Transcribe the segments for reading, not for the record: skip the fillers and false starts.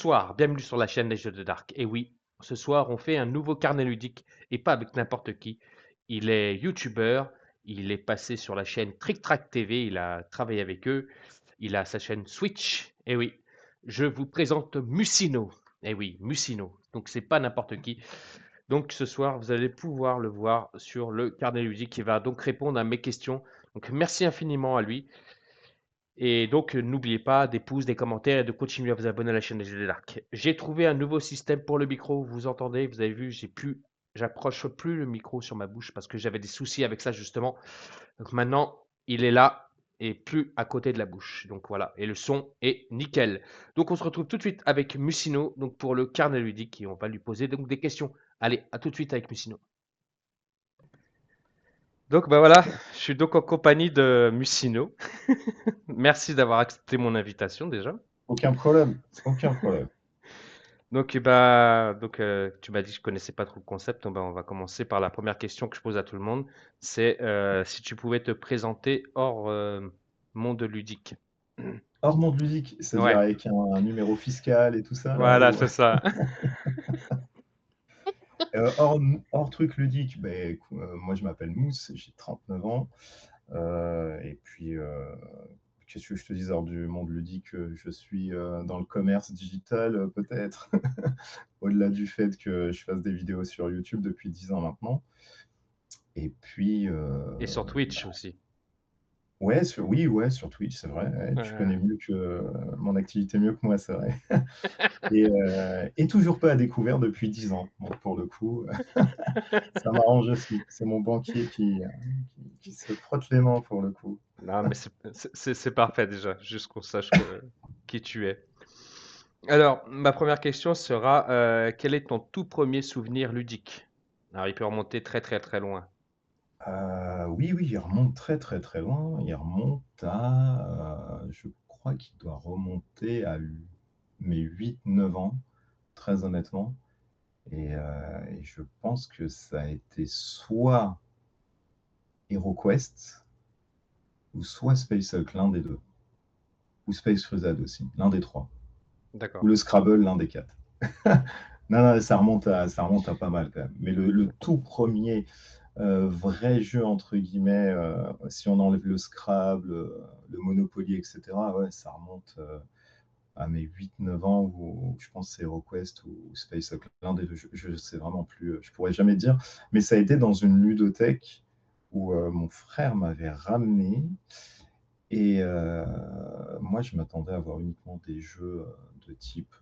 Bonsoir, bienvenue sur la chaîne des Jeux de Dark. Et oui, ce soir, on fait un nouveau carnet ludique et pas avec n'importe qui. Il est youtubeur, il est passé sur la chaîne Trick Track TV, il a travaillé avec eux, il a sa chaîne Switch. Et oui, je vous présente Musino. Et oui, Musino. Donc, c'est pas n'importe qui. Donc, ce soir, vous allez pouvoir le voir sur le carnet ludique qui va donc répondre à mes questions. Donc, merci infiniment à lui. Et donc, n'oubliez pas des pouces, des commentaires et de continuer à vous abonner à la chaîne des Jeux de l'Arc. J'ai trouvé un nouveau système pour le micro. Vous entendez, vous avez vu, j'approche plus le micro sur ma bouche parce que j'avais des soucis avec ça justement. Donc maintenant, il est là et plus à côté de la bouche. Donc voilà, et le son est nickel. Donc on se retrouve tout de suite avec Musino, donc pour le carnet ludique et on va lui poser donc des questions. Allez, à tout de suite avec Musino. Donc bah voilà, je suis donc en compagnie de Musino. Merci d'avoir accepté mon invitation déjà. Aucun problème, aucun problème. Donc, tu m'as dit que je connaissais pas trop le concept. Donc, on va commencer par la première question que je pose à tout le monde. C'est si tu pouvais te présenter hors monde ludique. Hors monde ludique, c'est-à-dire Ouais, avec un numéro fiscal et tout ça, là, voilà, ou c'est ça. hors, hors truc ludique, moi je m'appelle Mousse, j'ai 39 ans. Et puis, qu'est-ce que je te dis hors du monde ludique? Je suis dans le commerce digital, peut-être, au-delà du fait que je fasse des vidéos sur YouTube depuis 10 ans maintenant. Et puis, Et sur Twitch aussi. ouais, oui, ouais, sur Twitch, c'est vrai. Ouais, tu Euh, connais mieux que mon activité mieux que moi, c'est vrai. Et toujours pas à découvert depuis 10 ans. Donc pour le coup, ça m'arrange aussi. C'est mon banquier qui se frotte les mains pour le coup. non, mais c'est parfait déjà, juste qu'on sache qui tu es. Alors, ma première question sera quel est ton tout premier souvenir ludique? Alors, il peut remonter très très très loin. Oui, oui, il remonte très très très loin. Il remonte à, je crois qu'il doit remonter à mes 8, 9 ans, très honnêtement. Et je pense que ça a été soit HeroQuest ou soit Space Hulk, l'un des deux. Ou Space Crusade aussi, l'un des trois. Ou D'accord. le Scrabble, l'un des quatre. Non, non, ça remonte à pas mal quand même. Mais le tout premier vrai jeu, entre guillemets, si on enlève le Scrabble, le Monopoly, etc., ouais, ça remonte à mes 8, 9 ans, où je pense que c'est HeroQuest ou Space Hulk, l'un des deux. Je ne sais vraiment plus, je pourrais jamais dire. Mais ça a été dans une ludothèque où mon frère m'avait ramené. Et moi, je m'attendais à avoir uniquement des jeux de type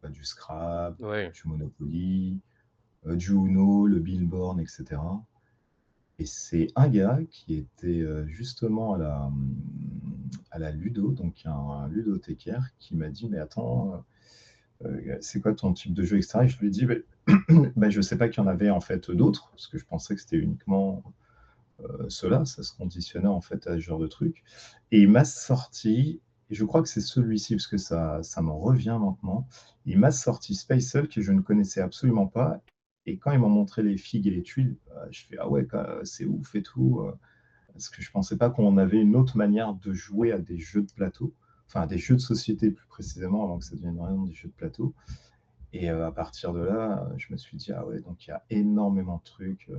du Scrabble, Oui. du Monopoly, du Uno, le Billboard, etc. Et c'est un gars qui était justement à la Ludo, donc un ludothécaire, qui m'a dit, mais attends, c'est quoi ton type de jeu, etc. Et je lui ai dit, je ne sais pas qu'il y en avait en fait d'autres, parce que je pensais que c'était uniquement cela, ça se conditionnait en fait à ce genre de truc. Et il m'a sorti, et je crois que c'est celui-ci, parce que ça me revient maintenant, il m'a sorti Space Hulk que je ne connaissais absolument pas. Et quand ils m'ont montré les figues et les tuiles, je fais ah ouais, c'est ouf et tout. Parce que je ne pensais pas qu'on avait une autre manière de jouer à des jeux de plateau, enfin à des jeux de société plus précisément, avant que ça devienne vraiment des jeux de plateau. Et à partir de là, je me suis dit, ah ouais, donc il y a énormément de trucs.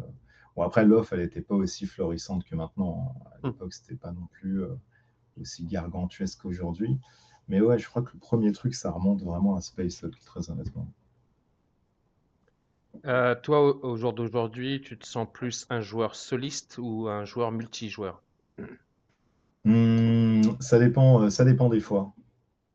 Bon, après, l'offre, elle n'était pas aussi florissante que maintenant. À Hmm. l'époque, c'était pas non plus aussi gargantuesque qu'aujourd'hui. Mais ouais, je crois que le premier truc, ça remonte vraiment à Space Hulk, très honnêtement. Toi, au jour d'aujourd'hui, tu te sens plus un joueur soliste ou un joueur multijoueur? Ça dépend des fois.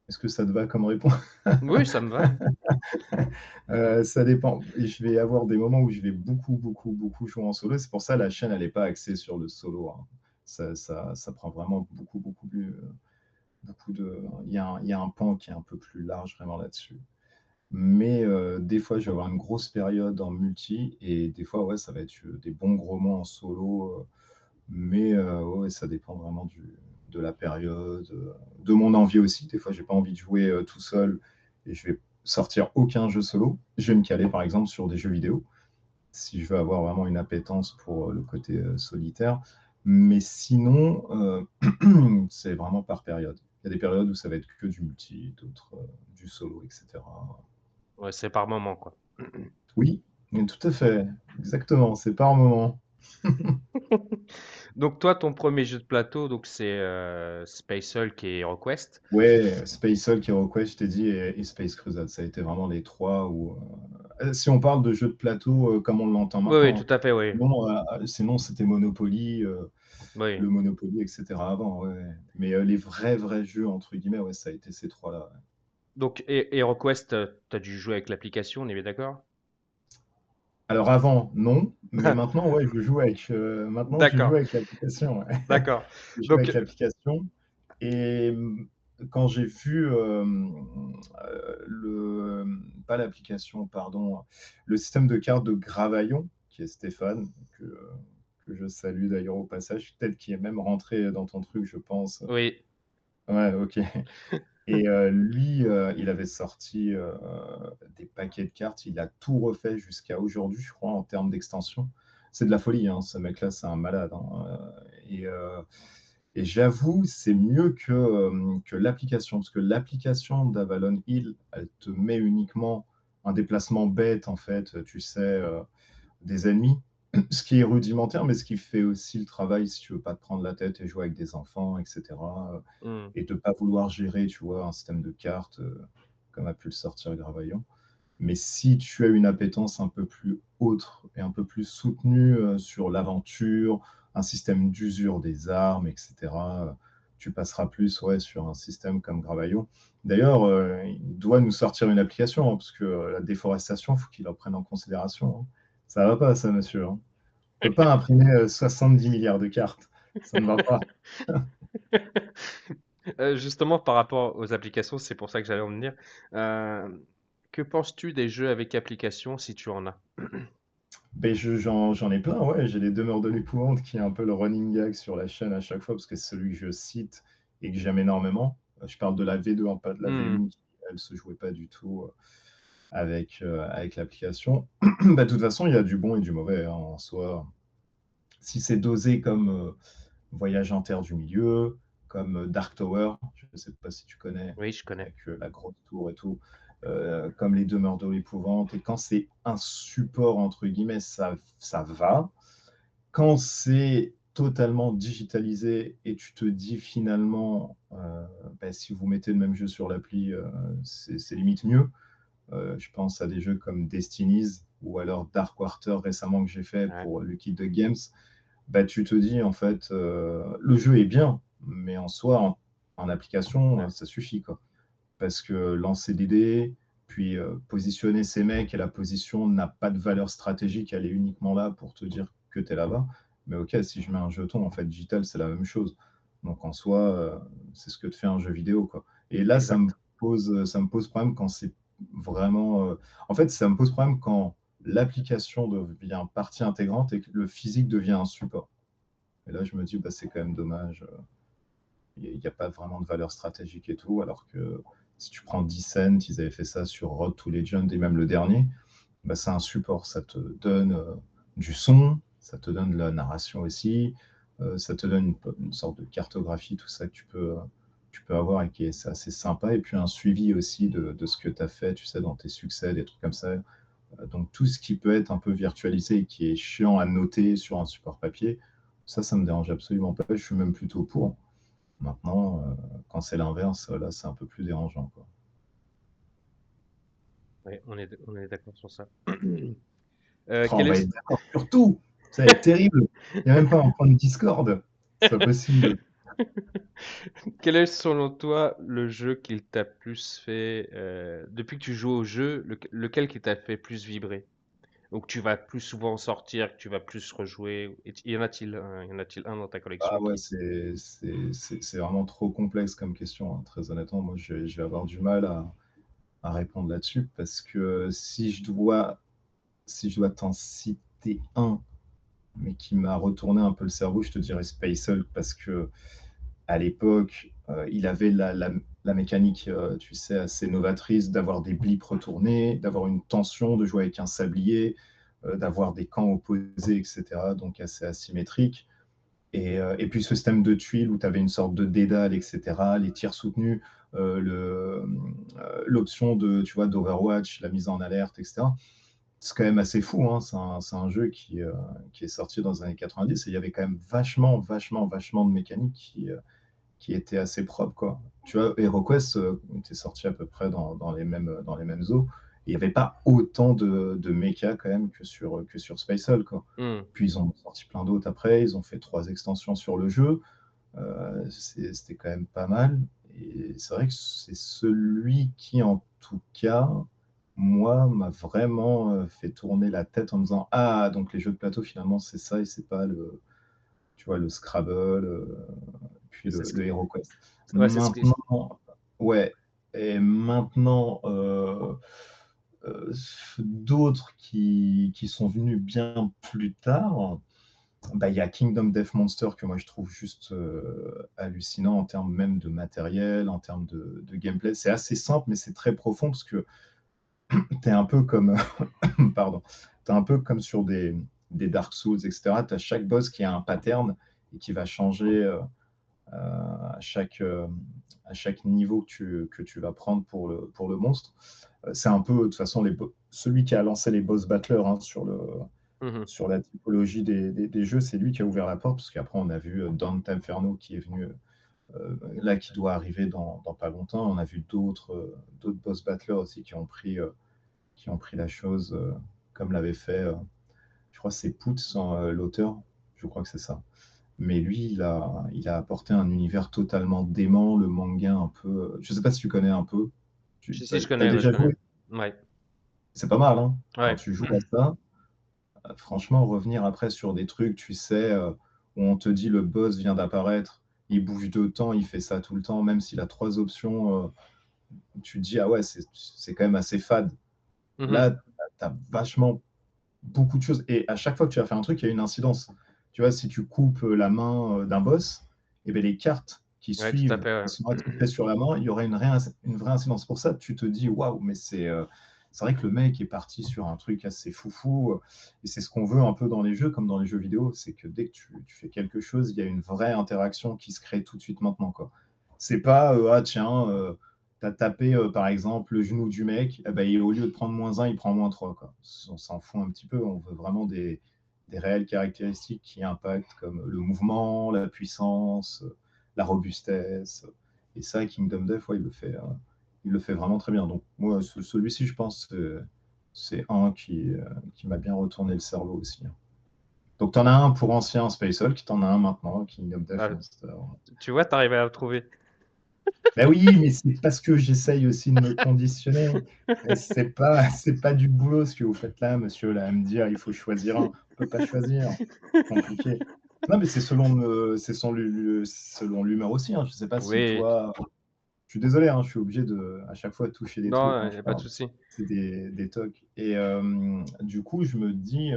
Est-ce que ça te va comme réponse? Oui, ça me va. Ça dépend. Et je vais avoir des moments où je vais beaucoup, beaucoup, beaucoup jouer en solo. C'est pour ça que la chaîne, elle n'est pas axée sur le solo, hein. Ça prend vraiment beaucoup, beaucoup, beaucoup de. Il y a un pan qui est un peu plus large vraiment là-dessus. Mais des fois, je vais avoir une grosse période en multi et des fois, ouais, ça va être des bons gros mots en solo. Mais ouais, ça dépend vraiment de la période, de mon envie aussi. Des fois, j'ai pas envie de jouer tout seul et je vais sortir aucun jeu solo. Je vais me caler par exemple sur des jeux vidéo si je veux avoir vraiment une appétence pour le côté solitaire. Mais sinon, c'est vraiment par période. Il y a des périodes où ça va être que du multi, d'autres du solo, etc. Ouais, c'est par moment, quoi. Oui, mais tout à fait, exactement, c'est par moment. Donc toi, ton premier jeu de plateau, donc c'est Space Hulk et HeroQuest. Ouais, Space Hulk, HeroQuest, je t'ai dit, et Space Crusade, ça a été vraiment les trois où. Si on parle de jeux de plateau comme on l'entend Oui, oui, maintenant, tout à fait, oui. sinon c'était Monopoly, Oui. le Monopoly, etc. avant, ouais. Ouais. Mais les vrais jeux, entre guillemets, ouais, ça a été ces trois-là. Ouais. Donc HeroQuest, tu as dû jouer avec l'application, on est bien d'accord? Alors avant, non, mais maintenant, ouais, maintenant, je joue D'accord, avec l'application. Ouais. d'accord. Je joue Donc avec l'application. Et quand j'ai vu pas l'application, pardon, le système de cartes de Gravaillon, qui est Stéphane, que je salue d'ailleurs au passage, peut-être qui est même rentré dans ton truc, je pense. oui. Ouais, ok. Et lui, il avait sorti des paquets de cartes, il a tout refait jusqu'à aujourd'hui, je crois, en termes d'extension. C'est de la folie, hein, ce mec-là, c'est un malade. Hein. Et, euh, et j'avoue, c'est mieux que l'application, parce que l'application d'Avalon Hill, elle te met uniquement un déplacement bête, en fait, tu sais, des ennemis, ce qui est rudimentaire, mais ce qui fait aussi le travail si tu veux pas te prendre la tête et jouer avec des enfants, etc. Hmm. Et de ne pas vouloir gérer, tu vois, un système de cartes comme a pu le sortir Gravaillon. Mais si tu as une appétence un peu plus autre et un peu plus soutenue sur l'aventure, un système d'usure des armes, etc., tu passeras plus ouais, sur un système comme Gravaillon. D'ailleurs, il doit nous sortir une application, hein, parce que la déforestation, il faut qu'il en prenne en considération. Hein. Ça va pas, ça, monsieur. Hein. On ne peut pas imprimer 70 milliards de cartes. Ça ne va pas. Justement, par rapport aux applications, c'est pour ça que j'allais en venir. Euh, que penses-tu des jeux avec application si tu en as? Ben, j'en ai plein, ouais. J'ai les demeures de l'épouvante qui est un peu le running gag sur la chaîne à chaque fois parce que c'est celui que je cite et que j'aime énormément. Je parle de la V2, hein, pas de la Hmm. V1 qui, elle, se jouait pas du tout avec l'application. Bah, de toute façon, il y a du bon et du mauvais hein, en soi. Si c'est dosé comme Voyage en Terre du Milieu, comme Dark Tower, je ne sais pas si tu connais, Oui, je connais. avec la grosse tour et tout, comme les demeures de l'épouvante. Et quand c'est un support, entre guillemets, ça va. Quand c'est totalement digitalisé et tu te dis finalement, bah, si vous mettez le même jeu sur l'appli, c'est limite mieux. Je pense à des jeux comme Destinies ou alors Dark Quarter récemment que j'ai fait Ouais, pour Lucky Duck Games. Bah, tu te dis en fait, le jeu est bien, mais en soi, en application, ouais, ça suffit quoi. Parce que lancer des dés, puis positionner ces mecs et la position n'a pas de valeur stratégique, elle est uniquement là pour te dire que tu es là-bas. Mais ok, si je mets un jeton en fait digital, c'est la même chose. Donc en soi, c'est ce que te fait un jeu vidéo quoi. Et là, exact. ça me pose problème quand c'est vraiment. En fait, ça me pose problème quand l'application devient partie intégrante et que le physique devient un support. Et là, je me dis, bah, c'est quand même dommage. Il n'y a pas vraiment de valeur stratégique et tout, alors que si tu prends Descent, ils avaient fait ça sur Road to Legend et même le dernier, bah, c'est un support, ça te donne du son, ça te donne de la narration aussi, ça te donne une sorte de cartographie, tout ça que tu peux avoir et qui est assez sympa, et puis un suivi aussi de ce que tu as fait, tu sais, dans tes succès, des trucs comme ça. Donc tout ce qui peut être un peu virtualisé et qui est chiant à noter sur un support papier, ça me dérange absolument pas, je suis même plutôt pour. Maintenant, quand c'est l'inverse, là, c'est un peu plus dérangeant, quoi. Ouais, on est d'accord sur ça. Oh, on Quel va est, être d'accord sur tout! Ça va être terrible! Il n'y a même pas un point de Discord! C'est pas possible! quel est selon toi le jeu qui t'a plus fait, depuis que tu joues au jeu, lequel qui t'a fait plus vibrer? Ou que tu vas plus souvent sortir, que tu vas plus rejouer? Y en a-t-il un dans ta collection Ah ouais, qui... c'est vraiment trop complexe comme question, hein. Très honnêtement, moi, je vais avoir du mal à répondre là-dessus parce que si je dois t'en citer un, mais qui m'a retourné un peu le cerveau, je te dirais Space Hulk parce que à l'époque, il avait la mécanique, tu sais, assez novatrice d'avoir des blips retournés, d'avoir une tension, de jouer avec un sablier, d'avoir des camps opposés, etc. Donc assez asymétrique. Et puis ce système de tuiles où tu avais une sorte de dédale, etc., les tirs soutenus, l'option de, tu vois, d'Overwatch, la mise en alerte, etc. C'est quand même assez fou, hein. C'est un jeu qui est sorti dans les années 90 et il y avait quand même vachement, vachement, vachement de mécaniques qui étaient assez propres, quoi. Tu vois, HeroQuest était sorti à peu près dans les mêmes eaux. Il n'y avait pas autant de méca quand même que sur Spatial, quoi. Hmm. Puis ils ont sorti plein d'autres après, ils ont fait 3 extensions sur le jeu. C'était quand même pas mal. Et c'est vrai que c'est celui qui, en tout cas, moi, m'a vraiment fait tourner la tête en me disant ah, donc les jeux de plateau, finalement, c'est ça et c'est pas tu vois, le Scrabble, puis C'est ce que... le HeroQuest. Ouais, c'est ce que... Maintenant, ouais, et maintenant, d'autres qui sont venus bien plus tard, bah, il y a Kingdom Death Monster que moi je trouve juste hallucinant en termes même de matériel, en termes de gameplay. C'est assez simple, mais c'est très profond parce que tu es un peu comme, pardon, tu un peu comme sur des Dark Souls, etc. Tu as chaque boss qui a un pattern et qui va changer à chaque niveau que tu vas prendre pour le monstre. C'est un peu, de toute façon, celui qui a lancé les boss battlers hein, Mhm. sur la typologie des jeux, c'est lui qui a ouvert la porte, parce qu'après, on a vu Dante Inferno qui est venu là, qui doit arriver dans pas longtemps. On a vu d'autres boss battlers aussi qui ont pris la chose comme l'avait fait, je crois que c'est Poots, l'auteur, je crois que c'est ça. Mais lui, il a apporté un univers totalement dément, le manga un peu. Je sais pas si tu connais un peu. Tu Si, je as connais, ouais, je déjà connais. joué? Ouais, C'est pas mal, hein? Quand ouais. tu joues à ça, franchement, revenir après sur des trucs, tu sais, où on te dit le boss vient d'apparaître, il bouge de temps, il fait ça tout le temps, même s'il a 3 options, tu te dis, ah ouais, c'est quand même assez fade. Mhm. Là, tu as vachement beaucoup de choses. Et à chaque fois que tu vas faire un truc, il y a une incidence. Tu vois, si tu coupes la main d'un boss, et bien les cartes qui Ouais, tout à suivent, fait, qui ouais. sont activées sur la main, il y aurait une vraie incidence. Pour ça, tu te dis, waouh, mais c'est vrai que le mec est parti sur un truc assez foufou. Et c'est ce qu'on veut un peu dans les jeux, comme dans les jeux vidéo, c'est que dès que tu fais quelque chose, il y a une vraie interaction qui se crée tout de suite maintenant, quoi. C'est pas, ah tiens, tu as tapé par exemple le genou du mec, eh ben, au lieu de prendre -1, il prend -3, quoi. On s'en fout un petit peu, on veut vraiment des réelles caractéristiques qui impactent comme le mouvement, la puissance, la robustesse. Et ça, Kingdom Death, ouais, il le fait vraiment très bien. Donc moi, celui-ci, je pense, c'est un qui m'a bien retourné le cerveau aussi, hein. Donc tu en as un pour ancien Space Hulk, tu en as un maintenant, Kingdom Death Ah, Monster. tu vois, t'arrives à la trouver. Ben oui, mais c'est parce que j'essaye aussi de me conditionner. Et c'est pas du boulot ce que vous faites là, monsieur, là, à me dire il faut choisir un. On peut pas choisir. Compliqué. Non, mais c'est selon l'humeur aussi, hein. Je sais pas si Oui. toi. Je suis désolé, hein, je suis obligé à chaque fois de toucher des trucs Non, quand il n'y je a pas de parle. souci. C'est des tocs. Et du coup, je me dis,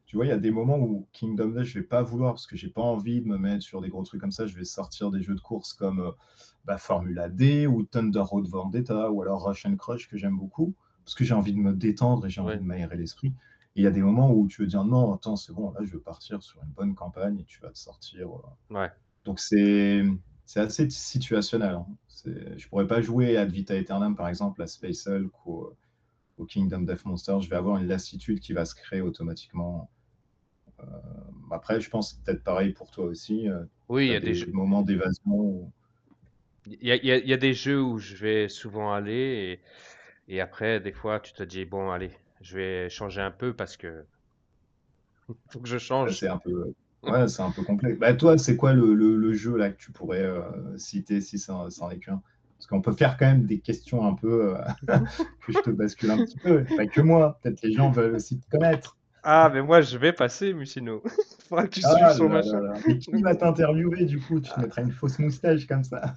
tu vois, il y a des moments où Kingdom Death, je vais pas vouloir parce que j'ai pas envie de me mettre sur des gros trucs comme ça. Je vais sortir des jeux de course comme Formula D ou Thunder Road Vendetta ou alors Rush and Crush que j'aime beaucoup parce que j'ai envie de me détendre et j'ai envie Oui. de m'aérer l'esprit. Et il y a des moments où tu veux dire non, attends, c'est bon, là, je veux partir sur une bonne campagne et tu vas te sortir. Ouais. Donc c'est assez situationnel, hein. Je pourrais pas jouer Ad Vita Aeternam, par exemple, à Space Hulk ou au Kingdom Death Monster. Je vais avoir une lassitude qui va se créer automatiquement. Après, je pense peut-être pareil pour toi aussi. Oui, il Tu y as a des jeux. des moments d'évasion où Il y a des jeux où je vais souvent aller et après, des fois, tu te dis, bon, allez, je vais changer un peu parce que faut que je change. c'est un peu, ouais, c'est un peu complexe. Bah, toi, c'est quoi le jeu là que tu pourrais citer si c'en est qu'un? Parce qu'on peut faire quand même des questions un peu que je te bascule un petit peu. Pas que moi, peut-être les gens veulent aussi te connaître. Ah, mais moi, je vais passer, Musino. Faudra que tu suives Ah son là là machin. là. Mais qui va t'interviewer du coup? Tu te Ah, mettras une fausse moustache comme ça.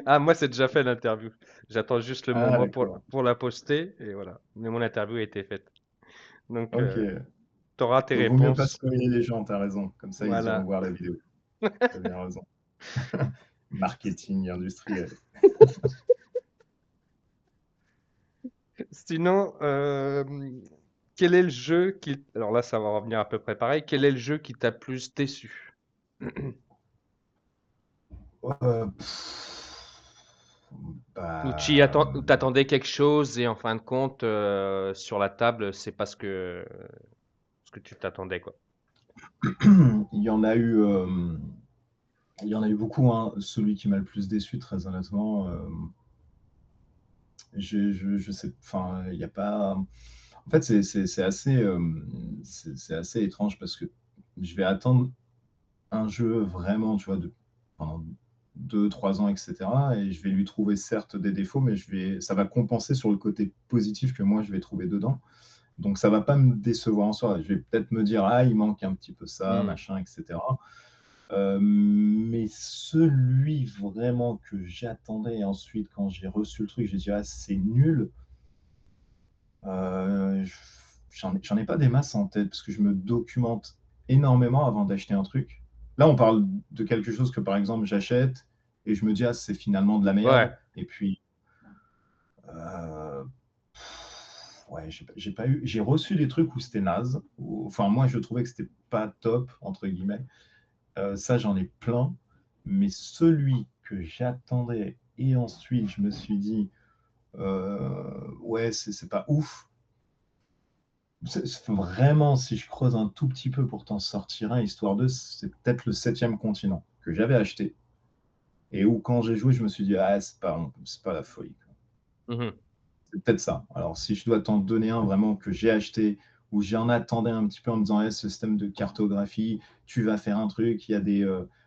ah, moi, c'est déjà fait l'interview. J'attends juste le Ah moment d'accord. pour la poster et voilà. Mais mon interview a été faite. Donc, Ok. tu auras tes Vaut mieux pas réponses. spoiler les gens, t'as raison. Comme ça, ils iront Voilà. voir la vidéo. T'as bien raison. Marketing industriel. Sinon, quel est le jeu qui... Alors là, ça va revenir à peu près pareil. Quel est le jeu qui t'a plus déçu? Euh, Ou bah, t'attendais quelque chose et en fin de compte, sur la table, c'est pas ce que tu t'attendais, quoi. il y en a eu, il y en a eu beaucoup, hein. Celui qui m'a le plus déçu, très honnêtement, je sais, enfin, il n'y a pas. En fait, c'est assez, c'est assez étrange parce que je vais attendre un jeu vraiment, tu vois, pendant 2, 3 ans, etc. Et je vais lui trouver certes des défauts, mais ça va compenser sur le côté positif que moi je vais trouver dedans. Donc ça va pas me décevoir en soi. Je vais peut-être me dire, ah, il manque un petit peu ça, Hmm. machin, etc. Mais celui vraiment que j'attendais, et ensuite, quand j'ai reçu le truc, j'ai dit, ah, c'est nul. Euh, j'en ai pas des masses en tête parce que je me documente énormément avant d'acheter un truc. Là, on parle de quelque chose que, par exemple, j'achète et je me dis, ah, c'est finalement de la Ouais. merde. Et puis, euh, ouais, j'ai pas eu. J'ai reçu des trucs où c'était naze. Enfin, moi, je trouvais que c'était pas top, entre guillemets. Ça, j'en ai plein. Mais celui que j'attendais et ensuite, je me suis dit, ouais, c'est pas ouf. Vraiment, si je creuse un tout petit peu pour t'en sortir un, histoire de, c'est peut-être le septième continent que j'avais acheté et où quand j'ai joué, je me suis dit, ah, c'est pas la folie. Mhm. C'est peut-être ça. Alors, si je dois t'en donner un vraiment que j'ai acheté, où j'en attendais un petit peu en me disant, ce système de cartographie, tu vas faire un truc, il y a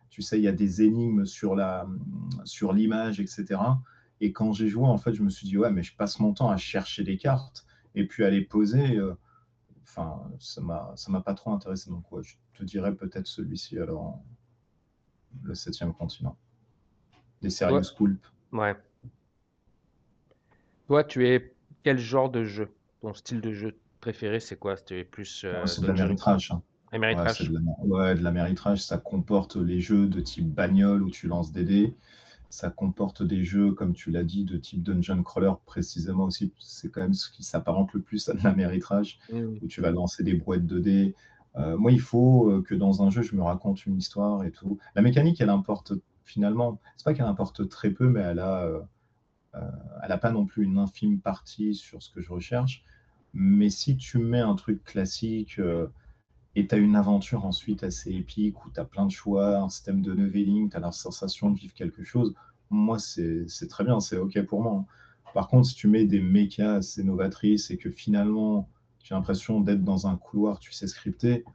tu sais, il y a des énigmes sur l'image, etc. Et quand j'ai joué, en fait, je me suis dit, ouais, mais je passe mon temps à chercher des cartes et puis à les poser. Enfin, ça m'a pas trop intéressé. Donc, ouais, je te dirais peut-être celui-ci, alors, le septième continent. Des Toi, Serious Poulp. ouais. Toi, tu es quel genre de jeu? Ton style de jeu préféré, c'est quoi? Tu es plus Ouais, c'est de dungeon, l'Améritrash. Hein. Ouais, Ameritrash? ouais, de l'Améritrash. Ça comporte les jeux de type bagnole où tu lances des dés. Ça comporte des jeux, comme tu l'as dit, de type dungeon crawler précisément aussi. C'est quand même ce qui s'apparente le plus à de l'Améritrash, Hmm. où tu vas lancer des brouettes de dés. Moi, il faut que dans un jeu, je me raconte une histoire et tout. La mécanique, elle importe finalement. C'est pas qu'elle importe très peu, mais elle a pas non plus une infime partie sur ce que je recherche. Mais si tu mets un truc classique et tu as une aventure ensuite assez épique où tu as plein de choix, un système de leveling, tu as la sensation de vivre quelque chose, moi, c'est très bien, c'est OK pour moi. Hein. Par contre, si tu mets des mechas assez novatrices et que finalement, j'ai l'impression d'être dans un couloir, tu sais, scripté,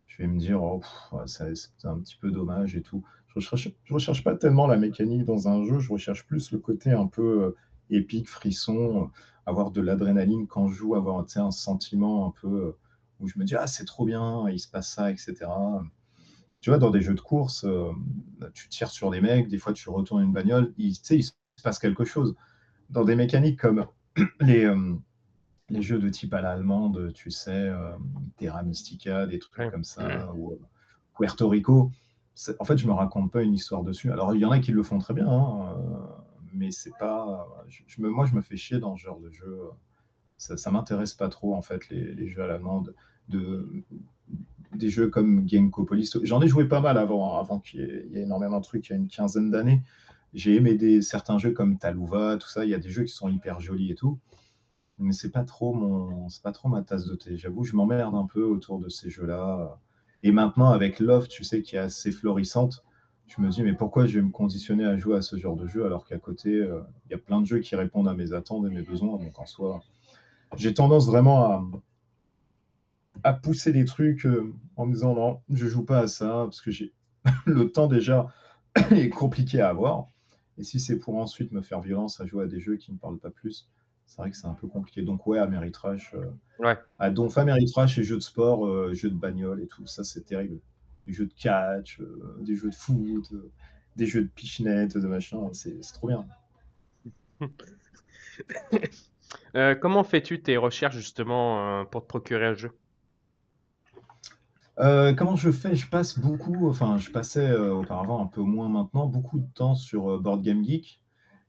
je vais me dire, oh, c'est un petit peu dommage et tout. Je recherche pas tellement la mécanique dans un jeu, je recherche plus le côté un peu épique, frisson, avoir de l'adrénaline quand je joue, avoir un sentiment un peu où je me dis, ah, c'est trop bien, il se passe ça, etc. Tu vois, dans des jeux de course, tu tires sur des mecs, des fois tu retournes une bagnole, tu sais, il se passe quelque chose. Dans des mécaniques comme les, euh, les jeux de type à la allemande, tu sais, Terra Mystica, des trucs Ouais. comme ça, ou Puerto Rico. En fait, je me raconte pas une histoire dessus. Alors, il y en a qui le font très bien, hein, mais c'est pas. Moi, je me fais chier dans ce genre de jeu. Ça m'intéresse pas trop, en fait, les jeux à l'allemande. De, des jeux comme Genko Police. J'en ai joué pas mal avant qu'il y ait énormément de trucs, il y a une quinzaine d'années. J'ai aimé certains jeux comme Talouva, tout ça. Il y a des jeux qui sont hyper jolis et tout. Mais c'est pas trop ma tasse de thé. J'avoue, je m'emmerde un peu autour de ces jeux-là. Et maintenant, avec l'offre, tu sais, qui est assez florissante, je me dis, mais pourquoi je vais me conditionner à jouer à ce genre de jeu alors qu'à côté, il y a plein de jeux qui répondent à mes attentes et mes besoins. Donc en soi, j'ai tendance vraiment à pousser des trucs en me disant, non, je joue pas à ça parce que j'ai le temps déjà est compliqué à avoir. Et si c'est pour ensuite me faire violence à jouer à des jeux qui ne me parlent pas plus, c'est vrai que c'est un peu compliqué. Donc ouais, Ameritrash, Ouais. donc Ameritrash et jeux de sport, jeux de bagnole et tout, ça c'est terrible. Des jeux de catch, des jeux de foot, des jeux de pichenette, de machin, c'est trop bien. Comment fais-tu tes recherches justement pour te procurer un jeu? Comment je fais? Je passe beaucoup, enfin je passais auparavant un peu moins maintenant, beaucoup de temps sur Board Game Geek.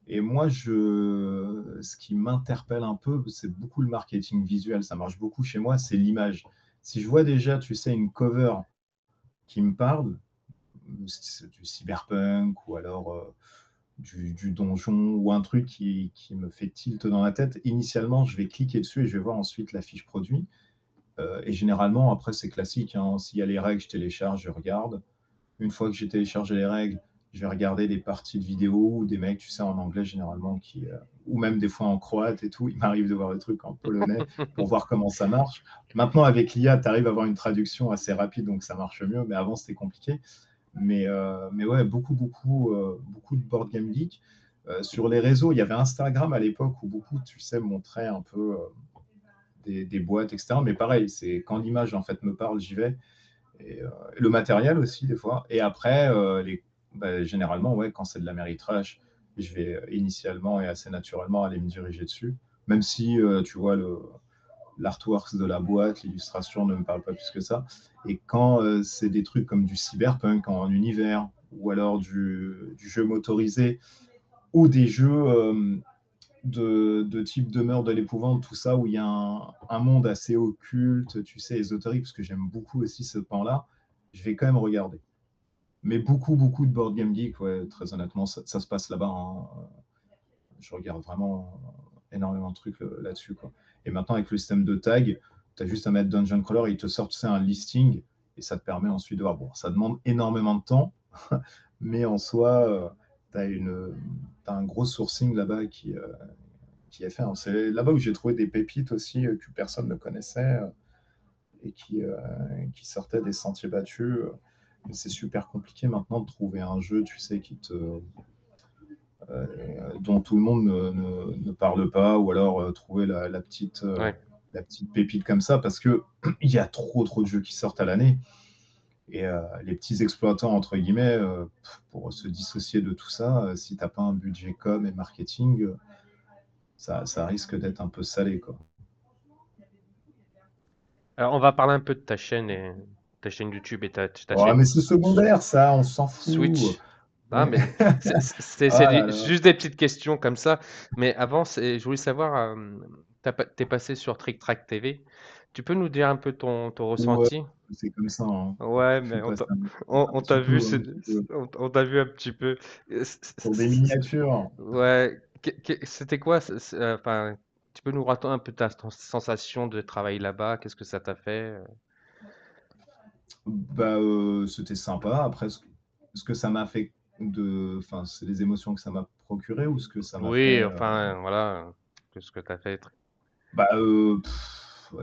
Et moi, ce qui m'interpelle un peu, c'est beaucoup le marketing visuel. Ça marche beaucoup chez moi, c'est l'image. Si je vois déjà, tu sais, une cover qui me parle, du cyberpunk ou alors du donjon ou un truc qui me fait tilt dans la tête. Initialement, je vais cliquer dessus et je vais voir ensuite la fiche produit. Et généralement, après, c'est classique, hein. S'il y a les règles, je télécharge, je regarde. Une fois que j'ai téléchargé les règles, je vais regarder des parties de vidéos ou des mecs, tu sais, en anglais généralement, ou même des fois en croate et tout. Il m'arrive de voir des trucs en polonais pour voir comment ça marche. Maintenant, avec l'IA, tu arrives à avoir une traduction assez rapide, donc ça marche mieux. Mais avant, c'était compliqué. Mais ouais, beaucoup de board game geek. Sur les réseaux, il y avait Instagram à l'époque où beaucoup, tu sais, montraient un peu des boîtes, etc. Mais pareil, c'est quand l'image en fait me parle, j'y vais. Et le matériel aussi, des fois. Et après, généralement, ouais, quand c'est de l'Améritrash, je vais initialement et assez naturellement aller me diriger dessus. Même si, tu vois, l'artwork de la boîte, l'illustration ne me parle pas plus que ça. Et quand c'est des trucs comme du cyberpunk en univers, ou alors du jeu motorisé, ou des jeux de type demeure de l'épouvante, tout ça, où il y a un monde assez occulte, tu sais, ésotérique, parce que j'aime beaucoup aussi ce pan-là, je vais quand même regarder. Mais beaucoup de board game geek, ouais, très honnêtement, ça se passe là-bas, hein. Je regarde vraiment énormément de trucs là-dessus, quoi. Et maintenant, avec le système de tag, tu as juste à mettre Dungeon Crawler, il te sort, tu sais, un listing, et ça te permet ensuite de voir. Bon, ça demande énormément de temps, mais en soi, tu as un gros sourcing là-bas qui est fait, hein. C'est là-bas où j'ai trouvé des pépites aussi que personne ne connaissait et qui sortaient des sentiers battus. C'est super compliqué maintenant de trouver un jeu, tu sais, dont tout le monde ne parle pas, ou alors trouver Ouais. la petite pépite comme ça, parce qu'il y a trop de jeux qui sortent à l'année. Et les petits exploitants, entre guillemets, pour se dissocier de tout ça, si tu n'as pas un budget com et marketing, ça risque d'être un peu salé, quoi. Alors, on va parler un peu de ta chaîne YouTube et ta Oh, chaîne mais c'est secondaire, ça, on s'en fout. Switch. Ah, Mais... mais c'est ah là là. juste des petites questions comme ça. Mais avant, je voulais savoir, t'es passé sur Trick Track TV. Tu peux nous dire un peu ton Ouais, ressenti? c'est comme ça, hein. Ouais, Je mais suis passé on t'a vu, un petit peu on t'a vu un petit peu. pour des miniatures. Ouais, c'était quoi? Enfin, tu peux nous raconter un peu ta sensation de travail là-bas? Qu'est-ce que ça t'a fait? C'était sympa. Après, ce que ça m'a fait enfin, c'est les émotions que ça m'a procuré ou ce que ça m'a Oui, fait. enfin, voilà, qu'est-ce que t'as fait?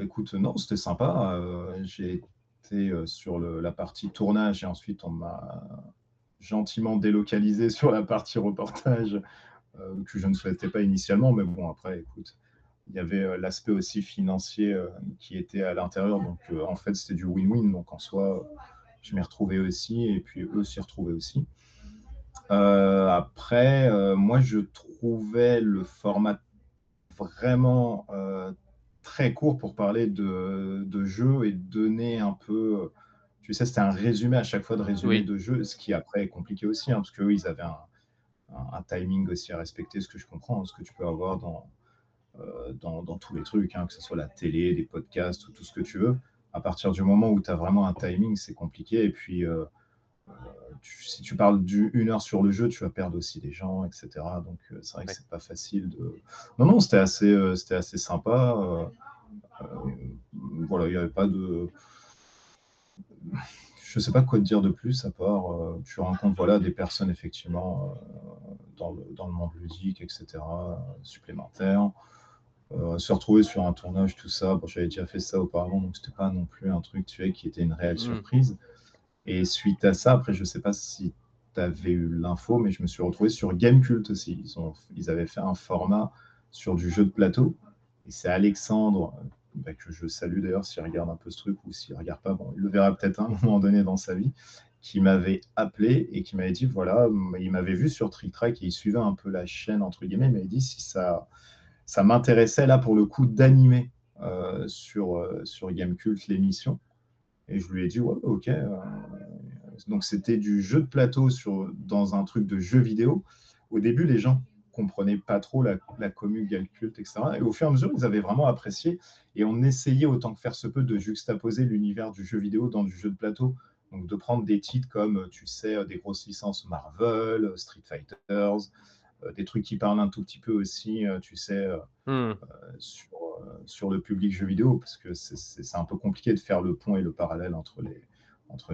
Écoute, non, c'était sympa. J'ai été sur la partie tournage et ensuite on m'a gentiment délocalisé sur la partie reportage que je ne souhaitais pas initialement. Mais bon, après, écoute, il y avait l'aspect aussi financier qui était à l'intérieur. Donc, en fait, c'était du win-win. Donc, en soi, je m'y retrouvais aussi et puis eux s'y retrouvaient aussi. Après, moi, je trouvais le format vraiment très court pour parler de jeu et donner un peu. Tu sais, c'était un résumé à chaque fois de résumé Oui, de jeu, ce qui après est compliqué aussi, hein, parce qu'eux, ils avaient un timing aussi à respecter, ce que je comprends, hein, ce que tu peux avoir dans tous les trucs, hein, que ce soit la télé, des podcasts ou tout ce que tu veux. À partir du moment où tu as vraiment un timing, c'est compliqué. Et puis, si tu parles d'une heure sur le jeu, tu vas perdre aussi des gens, etc. Donc, c'est vrai que ouais. c'est pas facile de. Non, non, c'était assez sympa. Voilà, il n'y avait pas de. Je sais pas quoi te dire de plus, à part tu rencontres voilà, des personnes effectivement dans le monde ludique, etc., supplémentaires. Se retrouver sur un tournage, tout ça. Bon, j'avais déjà fait ça auparavant, donc c'était pas non plus un truc tu sais, qui était une réelle Hmm. surprise. Et suite à ça, après, je sais pas si tu avais eu l'info, mais je me suis retrouvé sur Gamecult aussi. Ils avaient fait un format sur du jeu de plateau. Et c'est Alexandre, que je salue d'ailleurs s'il regarde un peu ce truc ou s'il ne regarde pas, bon, il le verra peut-être à un moment donné dans sa vie, qui m'avait appelé et qui m'avait dit voilà, il m'avait vu sur Trick Track et il suivait un peu la chaîne, entre guillemets, il m'avait dit si ça m'intéressait là pour le coup d'animer sur Gamecult l'émission. Et je lui ai dit ouais, ok. Donc c'était du jeu de plateau dans un truc de jeu vidéo. Au début, les gens comprenaient pas trop la commu Gamecult, etc. Et au fur et à mesure, ils avaient vraiment apprécié. Et on essayait autant que faire se peut de juxtaposer l'univers du jeu vidéo dans du jeu de plateau Donc, de prendre des titres comme, tu sais, des grosses licences Marvel, Street Fighters, des trucs qui parlent un tout petit peu aussi, tu sais, Hmm. sur, sur le public jeu vidéo, parce que c'est un peu compliqué de faire le pont et le parallèle entre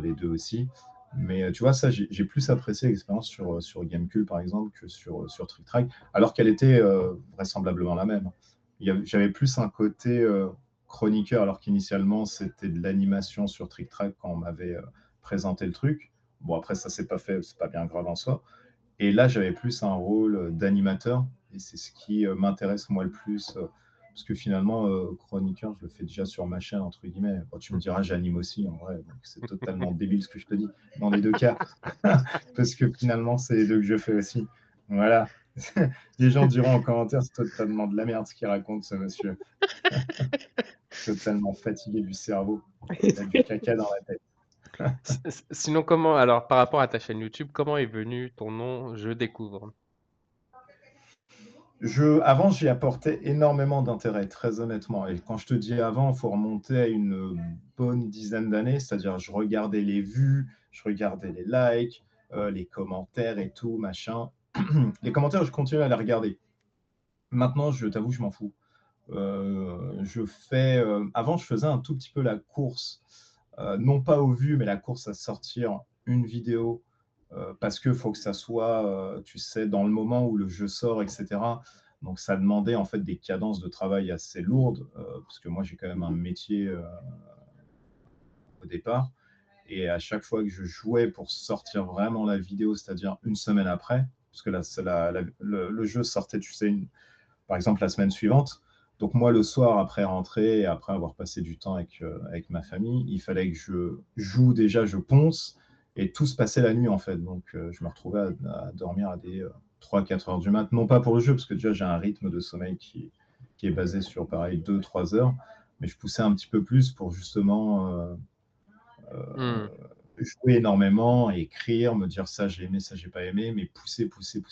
les deux aussi. Mais tu vois, ça, j'ai plus apprécié l'expérience sur Gamecube, par exemple, que sur Trick Track, alors qu'elle était vraisemblablement la même. J'avais plus un côté chroniqueur, alors qu'initialement, c'était de l'animation sur Trick Track quand on m'avait présenté le truc. Bon, après, ça, c'est pas fait, c'est pas bien grave en soi. Et là, j'avais plus un rôle d'animateur, et c'est ce qui m'intéresse moi le plus, parce que finalement, chroniqueur, je le fais déjà sur ma chaîne, entre guillemets. Bon, tu me diras, j'anime aussi, en vrai, donc c'est totalement débile ce que je te dis, dans les deux cas, parce que finalement, c'est les deux que je fais aussi. Voilà. Les gens diront en commentaire, c'est totalement de la merde ce qu'il raconte, ce monsieur. Totalement fatigué du cerveau. Il a du caca dans la tête. Sinon, comment, alors, par rapport à ta chaîne YouTube, comment est venu ton nom Je découvre? Avant, j'y apportais énormément d'intérêt, très honnêtement. Et quand je te dis avant, il faut remonter à une bonne dizaine d'années, c'est-à-dire je regardais les vues, je regardais les likes, les commentaires et tout, machin. Les commentaires, je continue à les regarder. Maintenant, je t'avoue, je m'en fous. Avant, je faisais un tout petit peu la course, non pas aux vues, mais la course à sortir une vidéo, parce qu'il faut que ça soit, tu sais, dans le moment où le jeu sort, etc. Donc, ça demandait en fait des cadences de travail assez lourdes, parce que moi, j'ai quand même un métier au départ. Et à chaque fois que je jouais pour sortir vraiment la vidéo, c'est-à-dire une semaine après, parce que le jeu sortait, tu sais, par exemple la semaine suivante. Donc moi, le soir, après rentrer et après avoir passé du temps avec ma famille, il fallait que je joue déjà, je ponce, et tout se passait la nuit en fait. Donc je me retrouvais à dormir à des 3-4 heures du mat. Non pas pour le jeu, parce que déjà j'ai un rythme de sommeil qui est basé sur pareil 2-3 heures, mais je poussais un petit peu plus pour justement Hmm. jouer énormément, écrire, me dire ça j'ai aimé, ça j'ai pas aimé, mais pousser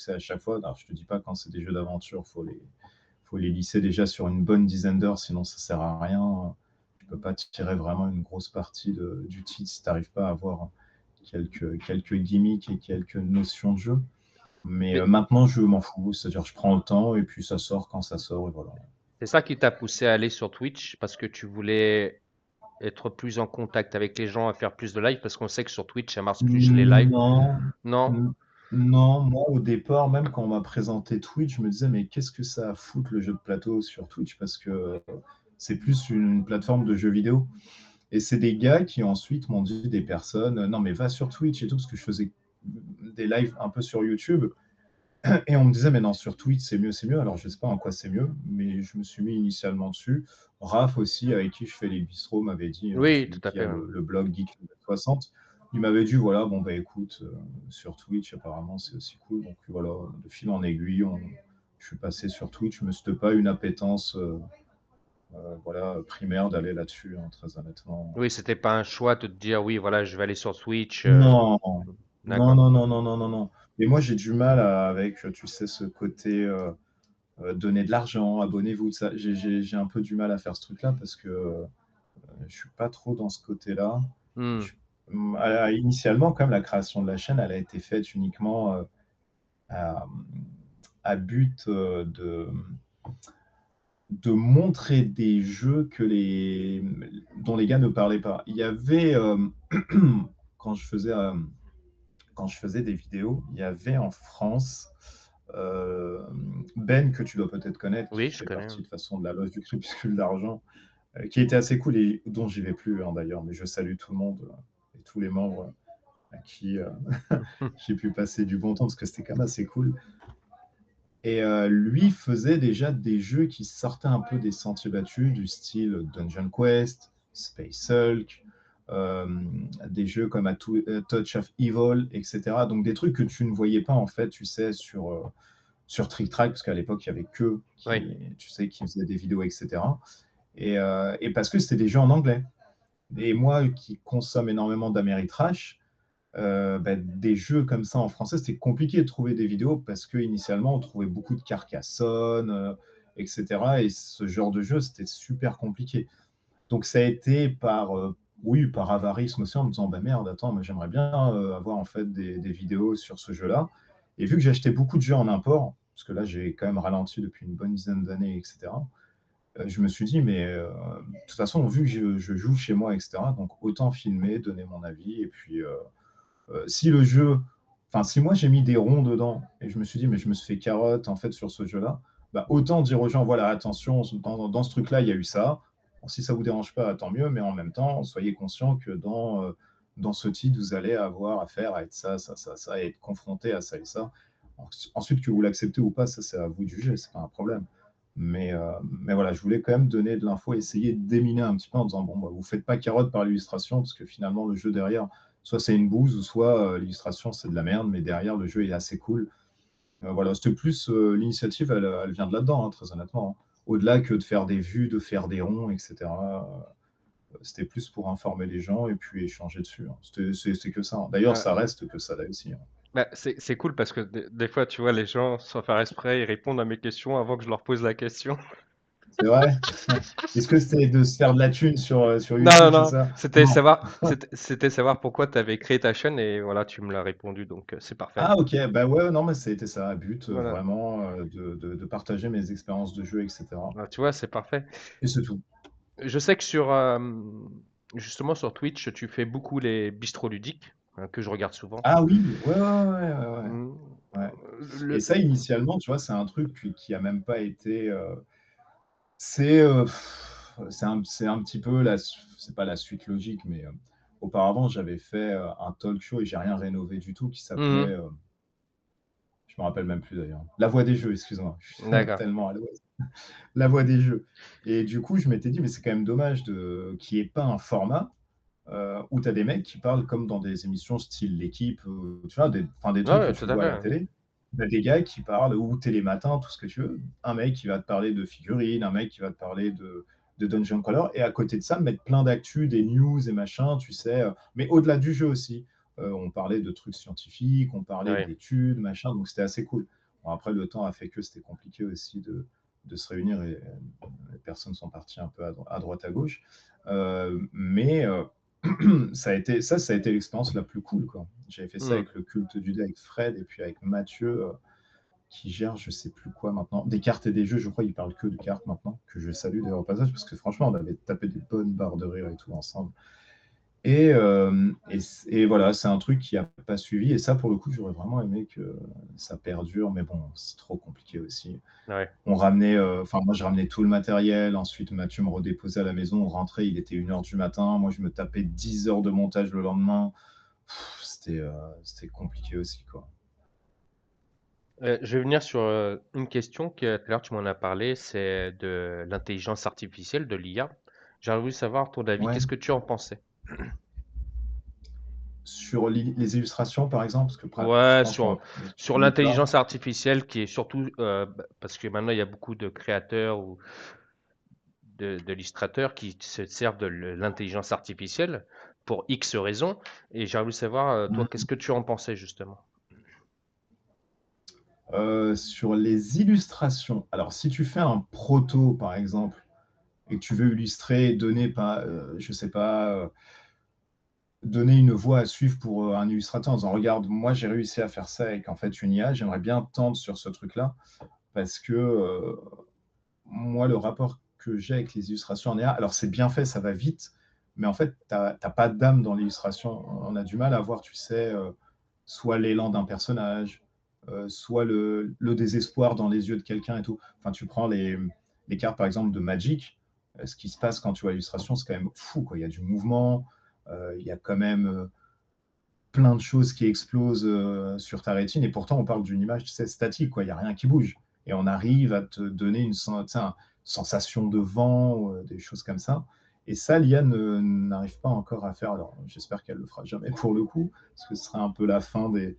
à chaque fois. Alors je te dis pas quand c'est des jeux d'aventure, faut les lisser déjà sur une bonne dizaine d'heures, sinon ça sert à rien. Tu peux pas tirer vraiment une grosse partie du titre si tu n'arrives pas à avoir quelques gimmicks et quelques notions de jeu. Mais Mais maintenant, je m'en fous, c'est-à-dire je prends le temps et puis ça sort quand ça sort et voilà. c'est ça qui t'a poussé à aller sur Twitch parce que tu voulais être plus en contact avec les gens, à faire plus de live parce qu'on sait que sur Twitch, ça marche plus les lives. Non, Non? non, moi au départ, même quand on m'a présenté Twitch, je me disais mais qu'est-ce que ça a à foutre le jeu de plateau sur Twitch, parce que c'est plus une plateforme de jeux vidéo. Et c'est des gars qui ensuite m'ont dit, des personnes, non mais va sur Twitch et tout, parce que je faisais des lives un peu sur YouTube. Et on me disait, mais non, sur Twitch, c'est mieux, c'est mieux. Alors, je ne sais pas en quoi c'est mieux, mais je me suis mis initialement dessus. Raph aussi, avec qui je fais les bistrots, m'avait dit, Oui, celui tout à qui fait. a Ouais. le blog Geek 60, il m'avait dit, voilà, bon, bah écoute, sur Twitch, apparemment, c'est aussi cool. Donc, voilà, de fil en aiguille, je suis passé sur Twitch, mais ce n'était pas une appétence voilà, primaire d'aller là-dessus, hein, très honnêtement. Oui, c'était pas un choix de te dire oui, voilà, je vais aller sur Twitch. Non, non, D'accord. non, non, non, non, non, non. Et moi, j'ai du mal avec, tu sais, ce côté donner de l'argent, abonnez-vous, ça. J'ai un peu du mal à faire ce truc-là parce que je suis pas trop dans ce côté-là. Hmm. Je- Initialement, quand même, la création de la chaîne, elle a été faite uniquement à, à but de montrer des jeux dont les gars ne parlaient pas. Il y avait, quand je faisais, euh, quand je faisais des vidéos, il y avait en France Ben, que tu dois peut-être connaître, qui Oui, je fait connais. partie de façon de la loge du crépuscule d'argent, qui était assez cool et dont j'y vais plus hein, d'ailleurs, mais je salue tout le monde et tous les membres à qui j'ai pu passer du bon temps parce que c'était quand même assez cool. Et lui faisait déjà des jeux qui sortaient un peu des sentiers battus, du style Dungeon Quest, Space Hulk, euh, des jeux comme A Touch of Evil, etc. Donc des trucs que tu ne voyais pas en fait, tu sais, sur Trick Track, parce qu'à l'époque, il n'y avait que Oui. tu sais, qui faisaient des vidéos, etc. Et parce que c'était des jeux en anglais. Et moi, qui consomme énormément d'Améritrash, des jeux comme ça en français, c'était compliqué de trouver des vidéos parce que initialement on trouvait beaucoup de Carcassonne, etc. Et ce genre de jeu, c'était super compliqué. Donc ça a été par oui, par avarisme aussi, en me disant, bah merde, attends, mais j'aimerais bien avoir en fait des vidéos sur ce jeu-là. Et vu que j'achetais beaucoup de jeux en import, parce que là, j'ai quand même ralenti depuis une bonne dizaine d'années, etc., je me suis dit, mais de toute façon, vu que je joue chez moi, etc., donc autant filmer, donner mon avis, et puis si le jeu, enfin, si moi j'ai mis des ronds dedans et je me suis dit, mais je me suis fait carotte en fait sur ce jeu-là, bah, autant dire aux gens, voilà, attention, dans ce truc-là, il y a eu ça. Bon, si ça ne vous dérange pas, tant mieux, mais en même temps, soyez conscient que dans ce titre, vous allez avoir affaire à être ça, ça, ça, ça, et être confronté à ça et ça. Ensuite, que vous l'acceptez ou pas, ça, c'est à vous de juger, c'est pas un problème. Mais voilà, je voulais quand même donner de l'info, essayer de déminer un petit peu en disant, bon, bah, vous ne faites pas carotte par l'illustration, parce que finalement, le jeu derrière, soit c'est une bouse, ou soit l'illustration c'est de la merde, mais derrière le jeu est assez cool. Voilà, c'était plus l'initiative, elle vient de là-dedans, hein, très honnêtement, hein. Au-delà que de faire des vues, de faire des ronds, etc. C'était plus pour informer les gens et puis échanger dessus, hein. C'est que ça, hein. D'ailleurs, Ouais. ça reste que ça là aussi, hein. Bah, c'est cool parce que des fois, tu vois, les gens, sans faire exprès, ils répondent à mes questions avant que je leur pose la question. C'est vrai. Est-ce que c'était de se faire de la thune sur Non, non, YouTube, c'est non, ça? c'était Non. savoir, c'était savoir pourquoi tu avais créé ta chaîne et voilà, tu me l'as répondu, donc c'est parfait. Ah ok, bah ouais, non, mais c'était ça, à but, Voilà. vraiment, de partager mes expériences de jeu, etc. Ah, tu vois, c'est parfait. Et c'est tout. Je sais que justement sur Twitch, tu fais beaucoup les bistrots ludiques, hein, que je regarde souvent. Ah oui, ouais, ouais, ouais, ouais, ouais. Mm. Ouais. Et Le, ça, initialement, tu vois, c'est un truc qui a même pas été. C'est c'est un petit peu c'est pas la suite logique, mais auparavant, j'avais fait un talk show et j'ai rien rénové du tout qui s'appelait. Mhm. Je me rappelle même plus d'ailleurs. La Voix des Jeux, excuse-moi. Je suis D'accord. tellement à l'ouest. La Voix des Jeux. Et du coup, je m'étais dit, mais c'est quand même dommage qu'il n'y ait pas un format où tu as des mecs qui parlent comme dans des émissions style L'équipe, tu vois, des Ouais, trucs que ouais, tu tout à vois à la fait. télé. T'as des gars qui parlent, ou Télématin, tout ce que tu veux. Un mec qui va te parler de figurines, un mec qui va te parler de Dungeon Crawler, et à côté de ça, mettre plein d'actu, des news et machin, tu sais, mais au-delà du jeu aussi. On parlait de trucs scientifiques, on parlait Ouais. d'études, machin, donc c'était assez cool. Bon, après, le temps a fait que c'était compliqué aussi de se réunir et les personnes sont parties un peu à droite à gauche. Mais ça a été l'expérience la plus cool, quoi. J'avais fait ça Mhm. avec le culte du dé, avec Fred, et puis avec Mathieu, qui gère je sais plus quoi maintenant. Des cartes et des jeux, je crois, il parle que de cartes maintenant, que je salue d'ailleurs au passage, parce que franchement, on avait tapé des bonnes barres de rire et tout ensemble. Et voilà, c'est un truc qui n'a pas suivi. Et ça, pour le coup, j'aurais vraiment aimé que ça perdure, mais bon, c'est trop compliqué aussi. Ouais. On ramenait, enfin, moi, je ramenais tout le matériel. Ensuite, Mathieu me redéposait à la maison. On rentrait, il était 1h du matin. Moi, je me tapais 10 heures de montage le lendemain. C'était compliqué aussi, quoi. Je vais venir sur une question que tout à l'heure tu m'en as parlé, c'est de l'intelligence artificielle, de l'IA. J'aurais voulu savoir ton avis, Ouais. qu'est-ce que tu en pensais? Sur les illustrations, par exemple, parce que je Ouais, pense qu'on va sur parler de ça. l'intelligence artificielle qui est surtout, parce que maintenant il y a beaucoup de créateurs ou d'illustrateurs qui se servent de l'intelligence artificielle pour X raisons. Et j'aurais voulu savoir, toi, qu'est-ce que tu en pensais justement? Sur les illustrations, alors si tu fais un proto, par exemple, et que tu veux illustrer, donner, pas, je sais pas, donner une voix à suivre pour un illustrateur en disant, regarde, moi j'ai réussi à faire ça avec en fait une IA, j'aimerais bien tendre sur ce truc-là, parce que moi, le rapport que j'ai avec les illustrations en IA, alors c'est bien fait, ça va vite, mais en fait, tu n'as pas d'âme dans l'illustration. On a du mal à voir, tu sais, soit l'élan d'un personnage, soit le désespoir dans les yeux de quelqu'un et tout. Enfin, tu prends les cartes, par exemple, de Magic, ce qui se passe quand tu vois l'illustration, c'est quand même fou, quoi. Il y a du mouvement, il y a quand même plein de choses qui explosent sur ta rétine, et pourtant, on parle d'une image, tu sais, statique, quoi. Il n'y a rien qui bouge. Et on arrive à te donner une sensation de vent, des choses comme ça. Et ça, l'IA n'arrive pas encore à faire. Alors, j'espère qu'elle le fera jamais pour le coup, parce que ce serait un peu la fin des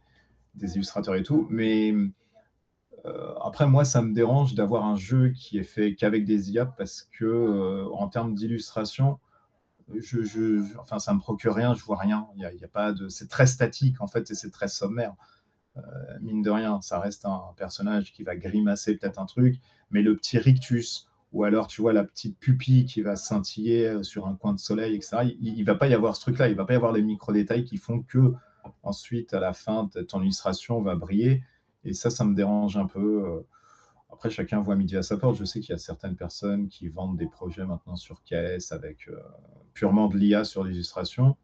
illustrateurs et tout. Mais après, moi, ça me dérange d'avoir un jeu qui est fait qu'avec des IA, parce que en termes d'illustration, enfin, ça me procure rien, je vois rien. Il y a pas de, c'est très statique en fait, et c'est très sommaire. Mine de rien, ça reste un personnage qui va grimacer peut-être un truc, mais le petit rictus ou alors tu vois la petite pupille qui va scintiller sur un coin de soleil, etc. Il va pas y avoir ce truc-là, il va pas y avoir les micro-détails qui font que ensuite, à la fin, ton illustration va briller. Et ça me dérange un peu. Après, chacun voit midi à sa porte. Je sais qu'il y a certaines personnes qui vendent des projets maintenant sur KS avec purement de l'IA sur l'illustration.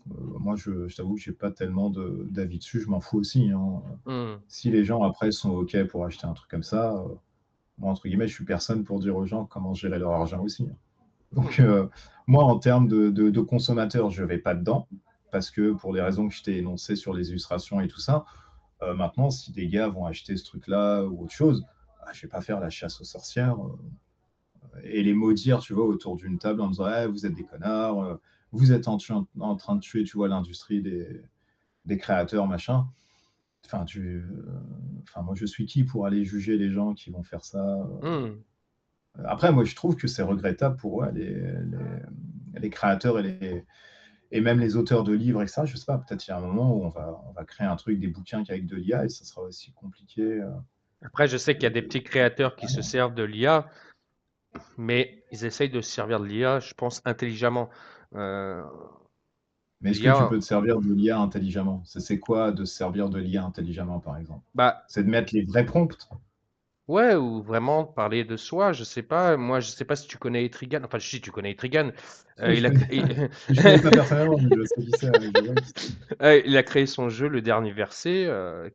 Moi, je t'avoue que je n'ai pas tellement d'avis dessus. Je m'en fous aussi, hein. Si les gens, après, sont OK pour acheter un truc comme ça, moi, entre guillemets, je suis personne pour dire aux gens comment gérer leur argent aussi, hein. Donc, moi, en termes de consommateur, je ne vais pas dedans, parce que pour les raisons que je t'ai énoncées sur les illustrations et tout ça, maintenant, si des gars vont acheter ce truc-là ou autre chose, je ne vais pas faire la chasse aux sorcières et les maudire, tu vois, autour d'une table en disant vous êtes des connards, vous êtes en train de tuer, tu vois, l'industrie des créateurs, machin. Enfin, moi, je suis qui pour aller juger les gens qui vont faire ça. Après, moi, je trouve que c'est regrettable pour les créateurs et même les auteurs de livres, etc. Je sais pas, peut-être il y a un moment où on va créer un truc, des bouquins avec de l'IA, et ça sera aussi compliqué. Après, je sais qu'il y a des petits créateurs qui se servent de l'IA, mais ils essayent de se servir de l'IA, je pense, intelligemment. Mais est-ce que tu L'IA, peux te servir de l'IA intelligemment? C'est quoi de se servir de l'IA intelligemment, par exemple? bah, C'est de mettre les vrais prompts? ouais, ou vraiment parler de soi, je sais pas. Moi, je sais pas si tu connais Etrigan. Enfin, si tu connais Etrigan. Je connais, je connais pas personnellement, mais je sais qui c'est. Je vois qui c'est. Il a créé son jeu, Le Dernier Verset,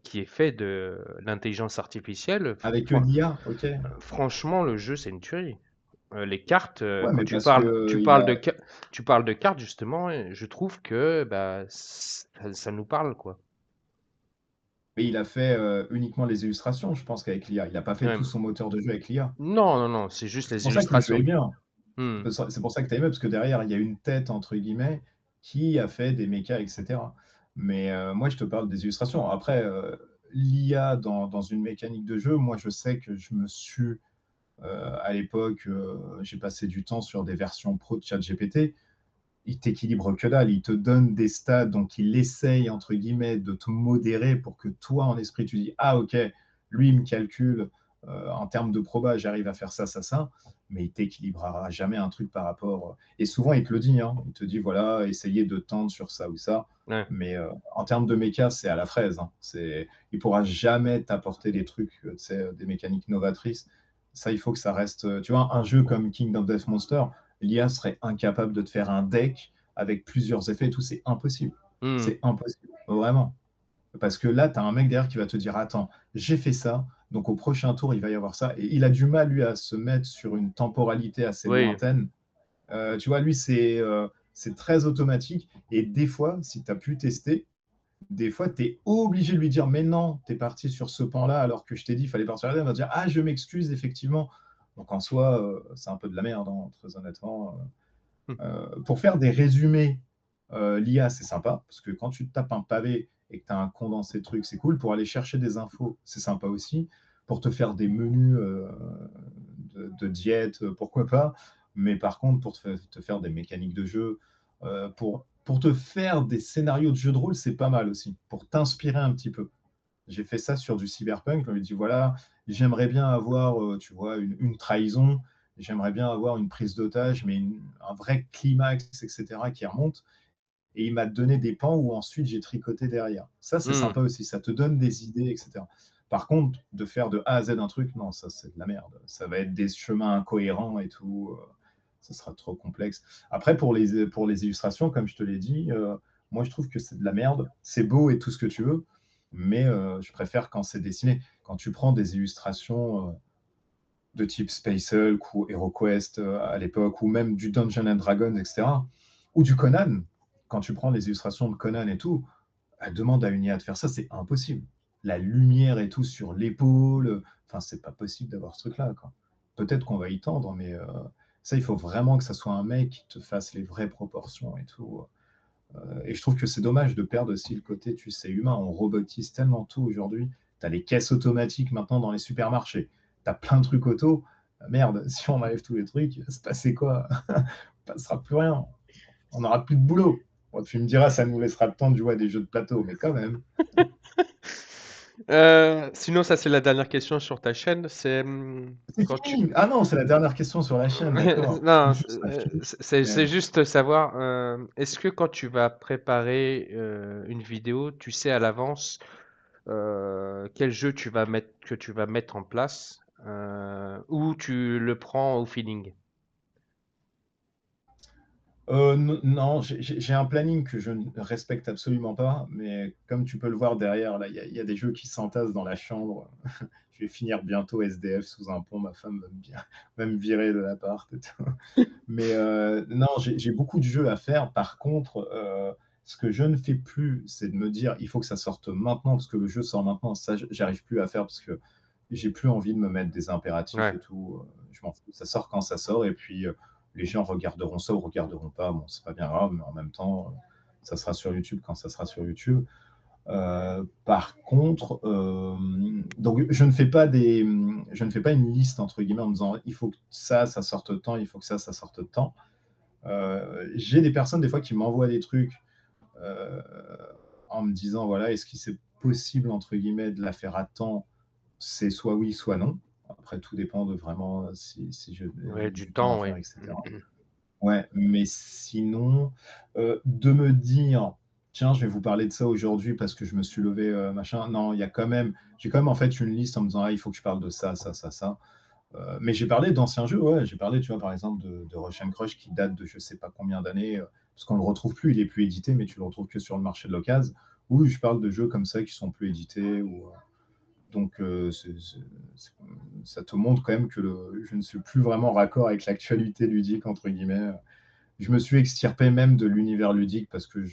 qui est fait de l'intelligence artificielle. Avec l'IA, ok. Franchement, le jeu, c'est une tuerie. Les cartes, Ouais, quand mais parce que tu parles de cartes justement, et je trouve que bah, ça nous parle quoi. il a fait uniquement les illustrations, je pense, qu'avec l'IA. Il n'a pas fait Ouais. tout son moteur de jeu avec l'IA. Non, non, non, c'est juste C'est les pour ça que le jeu est illustrations. bien. Hmm. C'est pour ça que tu as aimé, parce que derrière, il y a une tête, entre guillemets, qui a fait des mechas, etc. Mais moi, je te parle des illustrations. Après, l'IA dans une mécanique de jeu, moi, je sais que je me suis, à l'époque, j'ai passé du temps sur des versions pro de ChatGPT. Il t'équilibre que dalle, il te donne des stats, donc il essaye, entre guillemets, de te modérer pour que toi, en esprit, tu dis, ah ok, lui, il me calcule en termes de proba, j'arrive à faire ça, ça, ça, mais il t'équilibrera jamais un truc par rapport. Et souvent, il te le dit, hein, il te dit, voilà, essayez de tendre sur ça ou ça, Ouais. mais en termes de méca, c'est à la fraise, hein. Il pourra jamais t'apporter des trucs, des mécaniques novatrices. Ça, il faut que ça reste, tu vois, un jeu comme Kingdom Death Monster, l'IA serait incapable de te faire un deck avec plusieurs effets et tout. C'est impossible. Hmm. C'est impossible. Vraiment. Parce que là, tu as un mec derrière qui va te dire attends, j'ai fait ça, donc au prochain tour, il va y avoir ça. Et il a du mal, lui, à se mettre sur une temporalité assez Oui. lointaine. Tu vois, lui, c'est très automatique. Et des fois, si tu as pu tester, des fois, tu es obligé de lui dire mais non, tu es parti sur ce pan-là alors que je t'ai dit il fallait partir là. Il va dire ah, je m'excuse, effectivement. Donc en soi, c'est un peu de la merde, hein, très honnêtement. Hmm. Pour faire des résumés, l'IA, c'est sympa, parce que quand tu te tapes un pavé et que tu as un condensé de trucs, c'est cool. Pour aller chercher des infos, c'est sympa aussi. Pour te faire des menus de diète, pourquoi pas. Mais par contre, pour te faire des mécaniques de jeu, pour te faire des scénarios de jeu de rôle, c'est pas mal aussi, pour t'inspirer un petit peu. J'ai fait ça sur du cyberpunk. Je lui ai dit voilà, j'aimerais bien avoir, tu vois, une trahison. J'aimerais bien avoir une prise d'otage, mais un vrai climax, etc., qui remonte. Et il m'a donné des pans où ensuite j'ai tricoté derrière. Ça, c'est Hmm. sympa aussi. Ça te donne des idées, etc. Par contre, de faire de A à Z un truc, non, ça, c'est de la merde. Ça va être des chemins incohérents et tout. Ça sera trop complexe. Après, pour les illustrations, comme je te l'ai dit, moi, je trouve que c'est de la merde. C'est beau et tout ce que tu veux, mais je préfère quand c'est dessiné. Quand tu prends des illustrations de type Space Hulk ou HeroQuest à l'époque, ou même du Dungeons and Dragons, etc., ou du Conan, quand tu prends les illustrations de Conan et tout, elle demande à une IA de faire ça, c'est impossible. La lumière et tout sur l'épaule, enfin, c'est pas possible d'avoir ce truc-là, quoi. Peut-être qu'on va y tendre, mais ça, il faut vraiment que ça soit un mec qui te fasse les vraies proportions et tout. Et je trouve que c'est dommage de perdre aussi le côté, tu sais, humain. On robotise tellement tout aujourd'hui. Tu as les caisses automatiques maintenant dans les supermarchés. Tu as plein de trucs auto. Merde, si on enlève tous les trucs, il va se passer quoi? Il ne passera plus rien. On n'aura plus de boulot. Bon, tu me diras, ça nous laissera le temps de jouer à des jeux de plateau, mais quand même. Sinon, ça, c'est la dernière question sur ta chaîne. C'est C'est quand tu. fini! Ah non, c'est la dernière question sur la chaîne, d'accord. Non, Juste la fiche. c'est Mais juste savoir, est-ce que quand tu vas préparer une vidéo, tu sais à l'avance quel jeu que tu vas mettre en place, ou tu le prends au feeling? Non, j'ai un planning que je ne respecte absolument pas, mais comme tu peux le voir derrière, là, il y a des jeux qui s'entassent dans la chambre. Je vais finir bientôt SDF sous un pont, ma femme va me virer de l'appart et tout. Mais non, j'ai beaucoup de jeux à faire. Par contre, ce que je ne fais plus, c'est de me dire, il faut que ça sorte maintenant, parce que le jeu sort maintenant. Ça, j'arrive plus à faire, parce que j'ai plus envie de me mettre des impératifs Ouais, et tout. Je m'en fous. Ça sort quand ça sort, et puis les gens regarderont ça ou regarderont pas. Bon, c'est pas bien grave, mais en même temps, ça sera sur YouTube quand ça sera sur YouTube. Par contre, donc je ne fais pas une liste entre guillemets en me disant il faut que ça sorte de temps, il faut que ça sorte de temps. J'ai des personnes des fois qui m'envoient des trucs euh, en me disant voilà, est-ce qu'il c'est possible entre guillemets de la faire à temps? C'est soit oui, soit non. Après, tout dépend de vraiment si ouais, j'ai du du temps à temps, faire, ouais. etc. Ouais, mais sinon, de me dire, tiens, je vais vous parler de ça aujourd'hui parce que je me suis levé, machin. Non, il y a quand même, j'ai quand même en fait une liste en me disant, ah, il faut que je parle de ça, ça, ça, ça. Mais j'ai parlé d'anciens jeux, ouais. J'ai parlé, tu vois, par exemple, de Rush and Crush qui date de je sais pas combien d'années, parce qu'on le retrouve plus, il est plus édité, mais tu le retrouves que sur le marché de l'occasion. Ou je parle de jeux comme ça qui sont plus édités. Donc, ça te montre quand même que je ne suis plus vraiment raccord avec l'actualité ludique, entre guillemets. Je me suis extirpé même de l'univers ludique parce que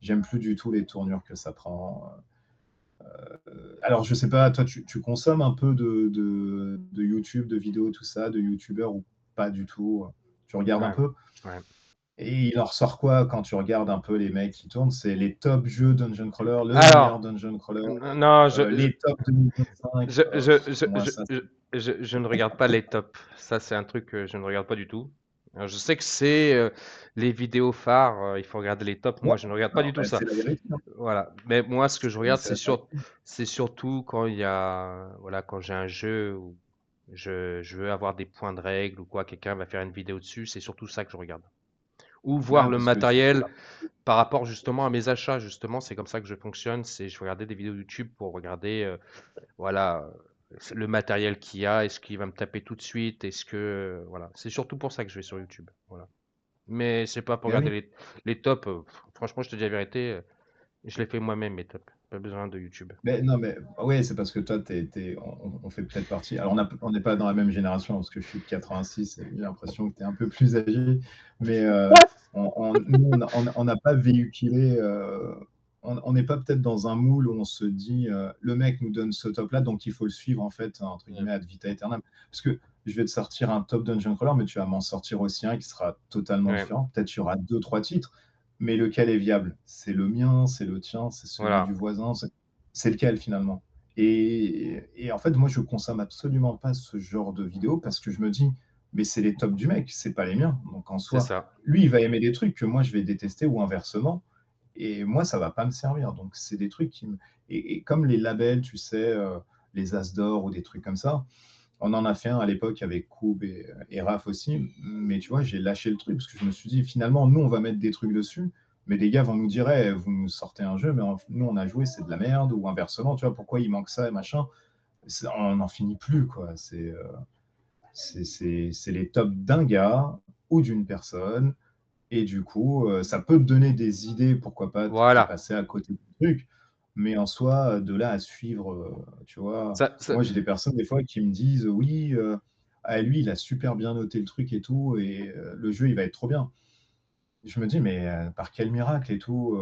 j'aime plus du tout les tournures que ça prend. Alors, je sais pas, toi, tu consommes un peu de YouTube, de vidéos, tout ça, de YouTubeurs ou pas du tout? Tu regardes un Ouais, peu? ouais. Et il en ressort quoi quand tu regardes un peu les mecs qui tournent? C'est les top jeux Dungeon Crawler, le meilleur Alors, Dungeon Crawler, non, les top 2025. je, je, je, Moi, je, ça, je, je ne regarde pas les tops. Ça, c'est un truc que je ne regarde pas du tout. Alors, je sais que c'est les vidéos phares, il faut regarder les tops. ouais, Moi, je ne regarde pas du non, tout bah, ça. c'est la vérité, hein. Voilà. Mais moi, ce que je regarde, C'est la vérité. c'est surtout quand il y a, voilà, quand j'ai un jeu où je veux avoir des points de règle ou quoi, quelqu'un va faire une vidéo dessus. C'est surtout ça que je regarde. Ou voir Bah, le parce que tu matériel par rapport justement à mes achats. Justement, c'est comme ça que je fonctionne. C'est je regardais des vidéos YouTube pour regarder, voilà, le matériel qu'il y a. Est-ce qu'il va me taper tout de suite? Est-ce que, voilà, c'est surtout pour ça que je vais sur YouTube. Voilà. Mais c'est pas pour eh regarder oui. les tops. Franchement, je te dis la vérité, je les fais moi-même mes tops. Pas besoin de YouTube. Mais non, mais ouais, c'est parce que toi, on fait peut-être partie. Alors, on n'est pas dans la même génération, parce que je suis de 86, et j'ai l'impression que tu es un peu plus âgé. Mais nous, on n'a pas véhiculé. On n'est pas peut-être dans un moule où on se dit le mec nous donne ce top-là, donc il faut le suivre, en fait, entre Mm. guillemets, ad vita aeternam. Parce que je vais te sortir un top Dungeon Crawler, mais tu vas m'en sortir aussi un qui sera totalement Ouais, différent. Peut-être il y aura deux, trois titres, mais lequel est viable? C'est le mien, c'est le tien, c'est celui voilà, du voisin. C'est lequel finalement? Et en fait, moi, je consomme absolument pas ce genre de vidéos parce que je me dis, mais c'est les tops du mec, c'est pas les miens. Donc en c'est soi, ça. lui, il va aimer des trucs que moi, je vais détester ou inversement. Et moi, ça va pas me servir. Donc c'est des trucs qui me. Et comme les labels, tu sais, les As d'or ou des trucs comme ça, on en a fait un à l'époque avec Koub et Raph aussi, mais tu vois, j'ai lâché le truc parce que je me suis dit, finalement, nous, on va mettre des trucs dessus, mais les gars vont nous dire, hey, vous nous sortez un jeu, mais nous, on a joué, c'est de la merde, ou inversement, tu vois, pourquoi il manque ça et machin. On n'en finit plus, quoi. C'est les tops d'un gars ou d'une personne, et du coup, ça peut te donner des idées, pourquoi pas te Voilà. passer à côté du truc, mais en soi, de là à suivre, tu vois, Ça, moi j'ai des personnes des fois qui me disent oui, ah, lui il a super bien noté le truc et tout, et le jeu il va être trop bien. Je me dis, mais par quel miracle et tout,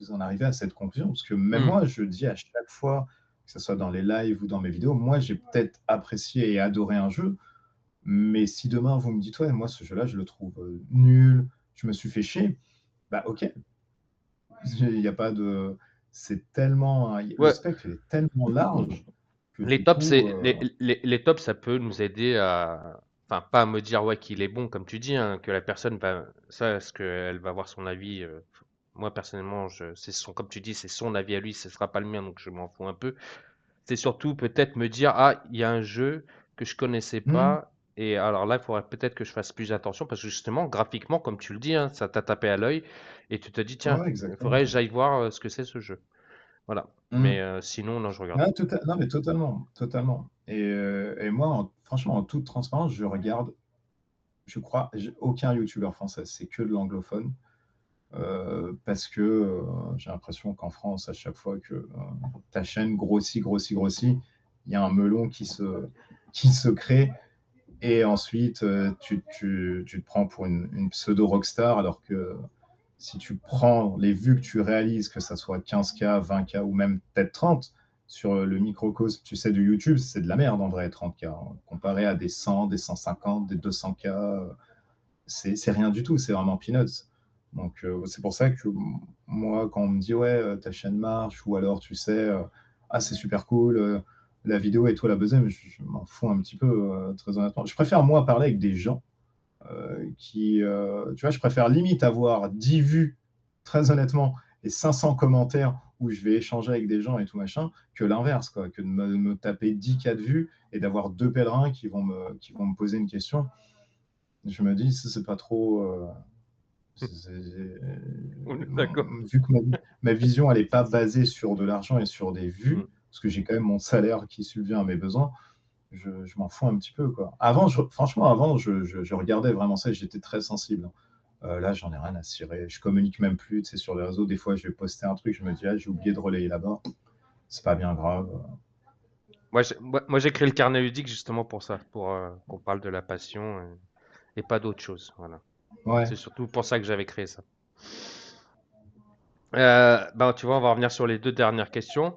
vous en arrivez à cette conclusion? Parce que même hmm. moi, je dis à chaque fois, que ce soit dans les lives ou dans mes vidéos, moi j'ai peut-être apprécié et adoré un jeu, mais si demain vous me dites, ouais, moi ce jeu-là, je le trouve nul, je me suis fait chier, bah ok, il n'y a pas de. C'est tellement. Le Ouais, spectre il est tellement large que les du tops, coup. c'est les tops, ça peut nous aider à, enfin, pas à me dire ouais qu'il est bon comme tu dis, hein, que la personne va, ça, est-ce qu'elle va avoir son avis. moi personnellement, comme tu dis, c'est son avis à lui, ce sera pas le mien, donc je m'en fous un peu. C'est surtout peut-être me dire, ah, il y a un jeu que je connaissais Mmh. pas. Et alors là, il faudrait peut-être que je fasse plus attention parce que justement, graphiquement, comme tu le dis, hein, ça t'a tapé à l'œil et tu te dis, tiens, Ouais, il faudrait exactement. que j'aille voir ce que c'est ce jeu. Voilà. Mmh. Mais sinon, non, je regarde Ouais, pas. non, mais totalement, totalement. Et moi, franchement, en toute transparence, je regarde, je crois, aucun youtubeur français, c'est que de l'anglophone. Parce que j'ai l'impression qu'en France, à chaque fois que ta chaîne grossit, grossit, grossit, il y a un melon qui se crée. Et ensuite, tu te prends pour une pseudo-rockstar, alors que si tu prends les vues que tu réalises, que ça soit 15K, 20K ou même peut-être 30, sur le microcosme, tu sais, de YouTube, c'est de la merde en vrai, 30K, hein. Comparé à des 100, des 150, des 200K, c'est rien du tout, c'est vraiment peanuts. Donc, c'est pour ça que moi, quand on me dit, ouais, ta chaîne marche, ou alors, tu sais, ah, c'est super cool, la vidéo et toi la besogne, je m'en fous un petit peu, très honnêtement. Je préfère, moi, parler avec des gens tu vois, je préfère limite avoir 10 vues, très honnêtement, et 500 commentaires où je vais échanger avec des gens et tout machin, que l'inverse, quoi, que de me taper 10 cas de vues et d'avoir deux pèlerins qui vont me poser une question. Je me dis, c'est pas trop. On est d'accord. Vu que ma vision, elle n'est pas basée sur de l'argent et sur des vues, Mm. parce que j'ai quand même mon salaire qui subvient à mes besoins, je m'en fous un petit peu, quoi. Avant, franchement, avant, je regardais vraiment ça et j'étais très sensible. Là, j'en ai rien à cirer. Je communique même plus, tu sais, sur les réseaux. Des fois, je vais poster un truc, je me dis, ah, j'ai oublié de relayer là-bas. C'est pas bien grave. Moi, j'ai créé le carnet ludique justement pour ça, pour qu'on parle de la passion et pas d'autre chose. Voilà. Ouais. C'est surtout pour ça que j'avais créé ça. Ben, tu vois, on va revenir sur les deux dernières questions.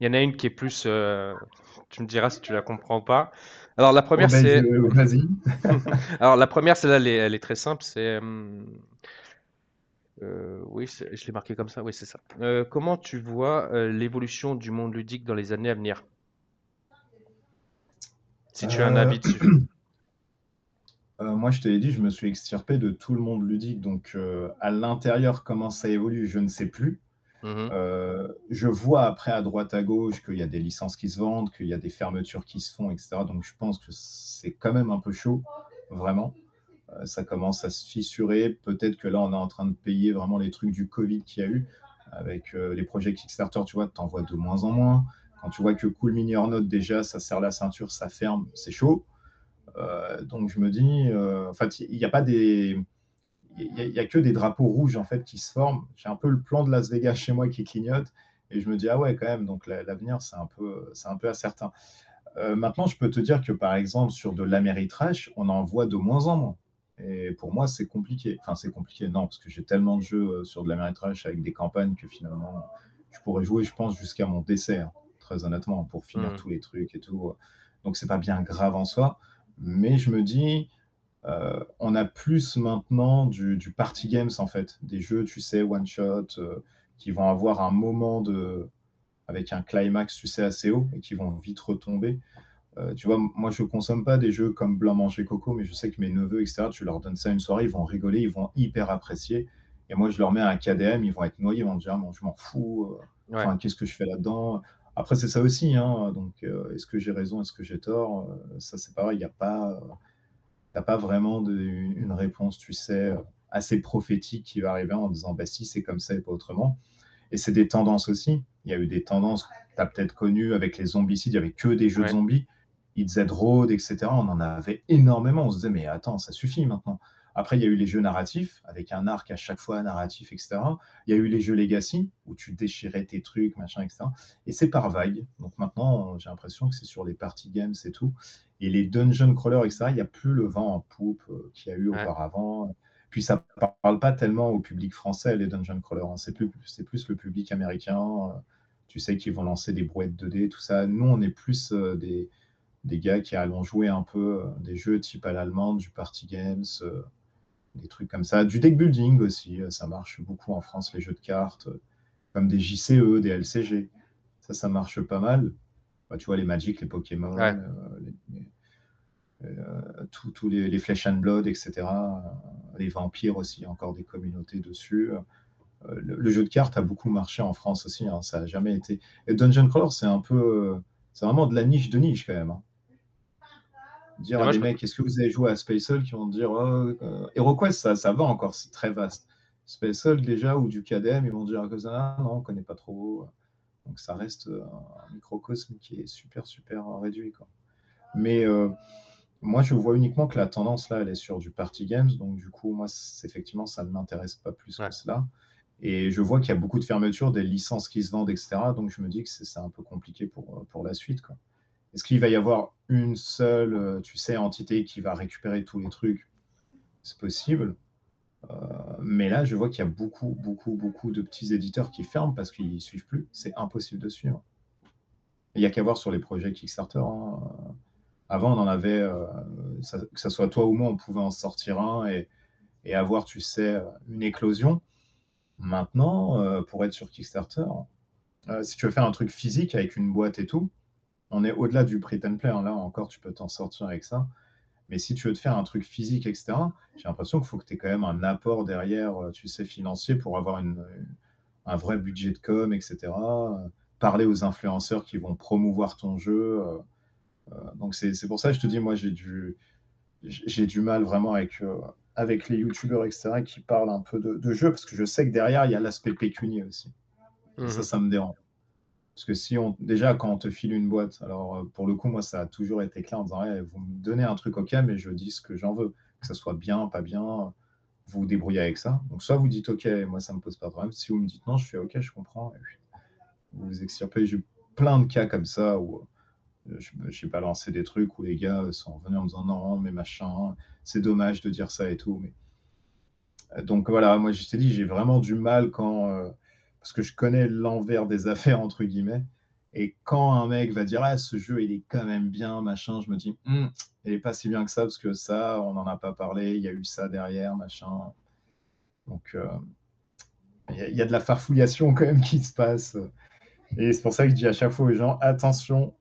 Il y en a une qui est plus, tu me diras si tu la comprends ou pas. Alors la Oh, première ben, c'est, vas-y. alors la première celle-là elle est très simple. C'est, oui, je l'ai marqué comme ça. Oui, c'est ça. Comment tu vois l'évolution du monde ludique dans les années à venir? Si tu as un Euh, avis dessus. moi, je te l'ai dit, je me suis extirpé de tout le monde ludique. Donc, à l'intérieur, comment ça évolue, je ne sais plus. Mhm. Je vois après à droite à gauche qu'il y a des licences qui se vendent, qu'il y a des fermetures qui se font, etc. Donc je pense que c'est quand même un peu chaud, vraiment. Ça commence à se fissurer. Peut-être que là, on est en train de payer vraiment les trucs du Covid qu'il y a eu. Avec les projets Kickstarter, tu vois, tu en vois de moins en moins. Quand tu vois que Cool Mini or Not, déjà, ça serre la ceinture, ça ferme, c'est chaud. Donc je me dis, en fait, il n'y a pas des il y a que des drapeaux rouges en fait qui se forment. J'ai un peu le plan de Las Vegas chez moi qui clignote et je me dis ah ouais quand même donc l'avenir c'est un peu incertain. Maintenant je peux te dire que par exemple sur de l'Améritrash on en voit de moins en moins et pour moi c'est compliqué. Enfin c'est compliqué non parce que j'ai tellement de jeux sur de l'Améritrash avec des campagnes que finalement je pourrais jouer je pense jusqu'à mon décès hein, très honnêtement pour finir Mhm. tous les trucs et tout. Donc c'est pas bien grave en soi mais je me dis on a plus maintenant du party games en fait, des jeux, tu sais, one shot, qui vont avoir un moment avec un climax, tu sais, assez haut et qui vont vite retomber. Tu vois, moi je consomme pas des jeux comme Blanc Manger Coco, mais je sais que mes neveux, etc., tu leur donnes ça une soirée, ils vont rigoler, ils vont hyper apprécier. Et moi je leur mets un KDM, ils vont être noyés, ils vont dire, ah, bon, je m'en fous, Ouais. enfin, qu'est-ce que je fais là-dedans? Après, c'est ça aussi, hein, donc est-ce que j'ai raison, est-ce que j'ai tort? Ça, c'est pareil, il n'y a pas t'as pas vraiment une réponse, tu sais, assez prophétique qui va arriver en disant bah si c'est comme ça et pas autrement. Et c'est des tendances aussi. Il y a eu des tendances, tu as peut-être connu avec les zombicides, il n'y avait que des jeux de Ouais. zombies, Hit Z Road, etc. On en avait énormément. On se disait mais attends, ça suffit maintenant. Après, il y a eu les jeux narratifs, avec un arc à chaque fois narratif, etc. Il y a eu les jeux Legacy, où tu déchirais tes trucs, machin, etc. Et c'est par vague. Donc maintenant, j'ai l'impression que c'est sur les party games et tout. Et les dungeon crawlers, etc., il n'y a plus le vent en poupe qu'il y a eu Ouais. auparavant. Puis ça ne parle pas tellement au public français, les dungeon crawlers. Hein. C'est plus le public américain, tu sais, qui vont lancer des brouettes 2D, tout ça. Nous, on est plus des gars qui allons jouer un peu des jeux type à l'allemande, du party games, des trucs comme ça. Du deck building aussi, ça marche beaucoup en France, les jeux de cartes, comme des JCE, des LCG. Ça marche pas mal. Bah, tu vois, les Magic, les Pokémon, Ouais. tous les Flesh and Blood, etc. Les vampires aussi, encore des communautés dessus. Le jeu de cartes a beaucoup marché en France aussi, hein, ça n'a jamais été. Et Dungeon Crawler, c'est vraiment de la niche de niche quand même, hein. Dire Et à moi, des je... mecs, est-ce que vous avez joué à Space Hulk, qui vont dire, oh, HeroQuest, ça va encore, c'est très vaste. Space Hulk déjà, ou du KDM, ils vont dire que ça, non, on ne connaît pas trop. Donc ça reste un microcosme qui est super, super réduit, quoi. Mais moi, je vois uniquement que la tendance, là, elle est sur du party games. Donc, du coup, moi, effectivement, ça ne m'intéresse pas plus que Ouais. cela. Et je vois qu'il y a beaucoup de fermetures, des licences qui se vendent, etc. Donc, je me dis que c'est un peu compliqué pour la suite, quoi. Est-ce qu'il va y avoir une seule, tu sais, entité qui va récupérer tous les trucs? C'est possible. Mais là, je vois qu'il y a beaucoup, beaucoup, beaucoup de petits éditeurs qui ferment parce qu'ils ne suivent plus. C'est impossible de suivre. Il n'y a qu'à voir sur les projets Kickstarter, hein. Avant, on en avait, que ce soit toi ou moi, on pouvait en sortir un et avoir, tu sais, une éclosion. Maintenant, pour être sur Kickstarter, si tu veux faire un truc physique avec une boîte et tout, on est au-delà du print and play, hein. Là encore, tu peux t'en sortir avec ça. Mais si tu veux te faire un truc physique, etc., j'ai l'impression qu'il faut que tu aies quand même un apport derrière, tu sais, financier pour avoir un vrai budget de com, etc. Parler aux influenceurs qui vont promouvoir ton jeu. Donc c'est pour ça que je te dis, moi, j'ai du mal vraiment avec les youtubeurs, etc., qui parlent un peu de jeu, parce que je sais que derrière, il y a l'aspect pécunier aussi. Et Mhm. ça me dérange. Parce que déjà, quand on te file une boîte, alors pour le coup, moi, ça a toujours été clair en disant, ouais, vous me donnez un truc, ok, mais je dis ce que j'en veux. Que ça soit bien, pas bien, vous vous débrouillez avec ça. Donc, soit vous dites, ok, moi, ça me pose pas de problème. Si vous me dites non, je fais, ok, je comprends. Et puis, vous vous extirpez. J'ai eu plein de cas comme ça où j'ai balancé des trucs où les gars sont venus en me disant, non, mais machin, c'est dommage de dire ça et tout. Mais donc voilà, moi je t'ai dit, j'ai vraiment du mal parce que je connais l'envers des affaires, entre guillemets. Et quand un mec va dire, ah, ce jeu, il est quand même bien, machin, je me dis, il n'est pas si bien que ça, parce que ça, on n'en a pas parlé, il y a eu ça derrière, machin. Donc, y a de la farfouillation quand même qui se passe. Et c'est pour ça que je dis à chaque fois aux gens, attention,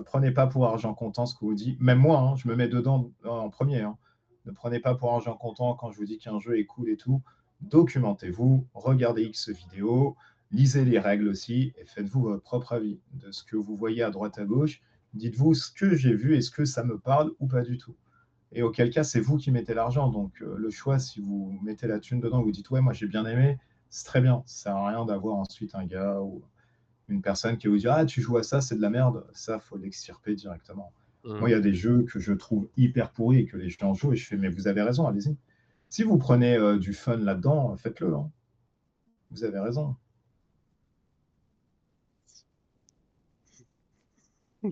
prenez pas pour argent comptant ce que vous dites. Même moi, hein, je me mets dedans en premier, hein. Ne prenez pas pour argent comptant quand je vous dis qu'un jeu est cool et tout. Documentez-vous, regardez X vidéos, lisez les règles aussi et faites-vous votre propre avis de ce que vous voyez à droite à gauche. Dites-vous ce que j'ai vu, est-ce que ça me parle ou pas du tout. Et auquel cas, c'est vous qui mettez l'argent. Donc, le choix, si vous mettez la thune dedans, vous dites, ouais, moi j'ai bien aimé, c'est très bien. Ça sert à rien d'avoir ensuite un gars ou une personne qui vous dit, ah, tu joues à ça, c'est de la merde. Ça, faut l'extirper directement. Moi, il y Mhm. a des jeux que je trouve hyper pourris et que les gens jouent et je fais, mais vous avez raison, allez-y. Si vous prenez du fun là-dedans, faites-le, hein. Vous avez raison.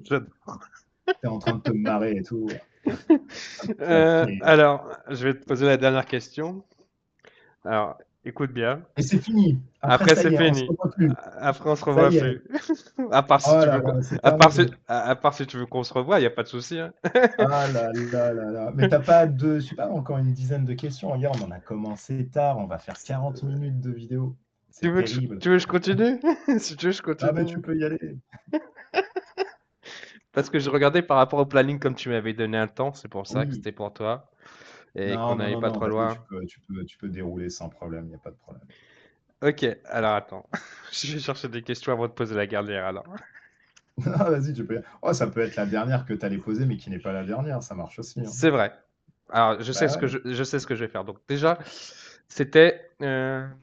J'adore. Tu es en train de te marrer et tout. Ça me fait- Alors, je vais te poser la dernière question. Alors, écoute bien. Et c'est fini. Après, Après, ça c'est y est, on se fini. revoit plus. Après, on se Ça revoit y est. plus. À part si Oh tu là veux là, c'est terminé. à part si tu veux qu'on se revoie, il n'y a pas de souci, hein. Ah là là là là. Mais t'as pas je sais pas, encore une dizaine de questions. Regarde, on en a commencé tard. On va faire 40 minutes de vidéo. C'est terrible. Tu veux que je continue? Si tu veux, je Ah, mais tu continue. peux y aller. Parce que je regardais par rapport au planning, comme tu m'avais donné un temps, c'est pour ça que Oui. c'était pour toi. Et qu'on Non, non, n'allait non, pas non, trop vas-y, loin. tu peux dérouler sans problème, il n'y a pas de problème. Ok, alors attends. Je vais chercher des questions avant de poser la dernière alors. Ah, vas-y, tu peux. Oh, ça peut être la dernière que tu allais poser, mais qui n'est pas la dernière, ça marche aussi, hein. C'est vrai. Alors, Bah ouais. je sais ce que je vais faire. Donc déjà, c'était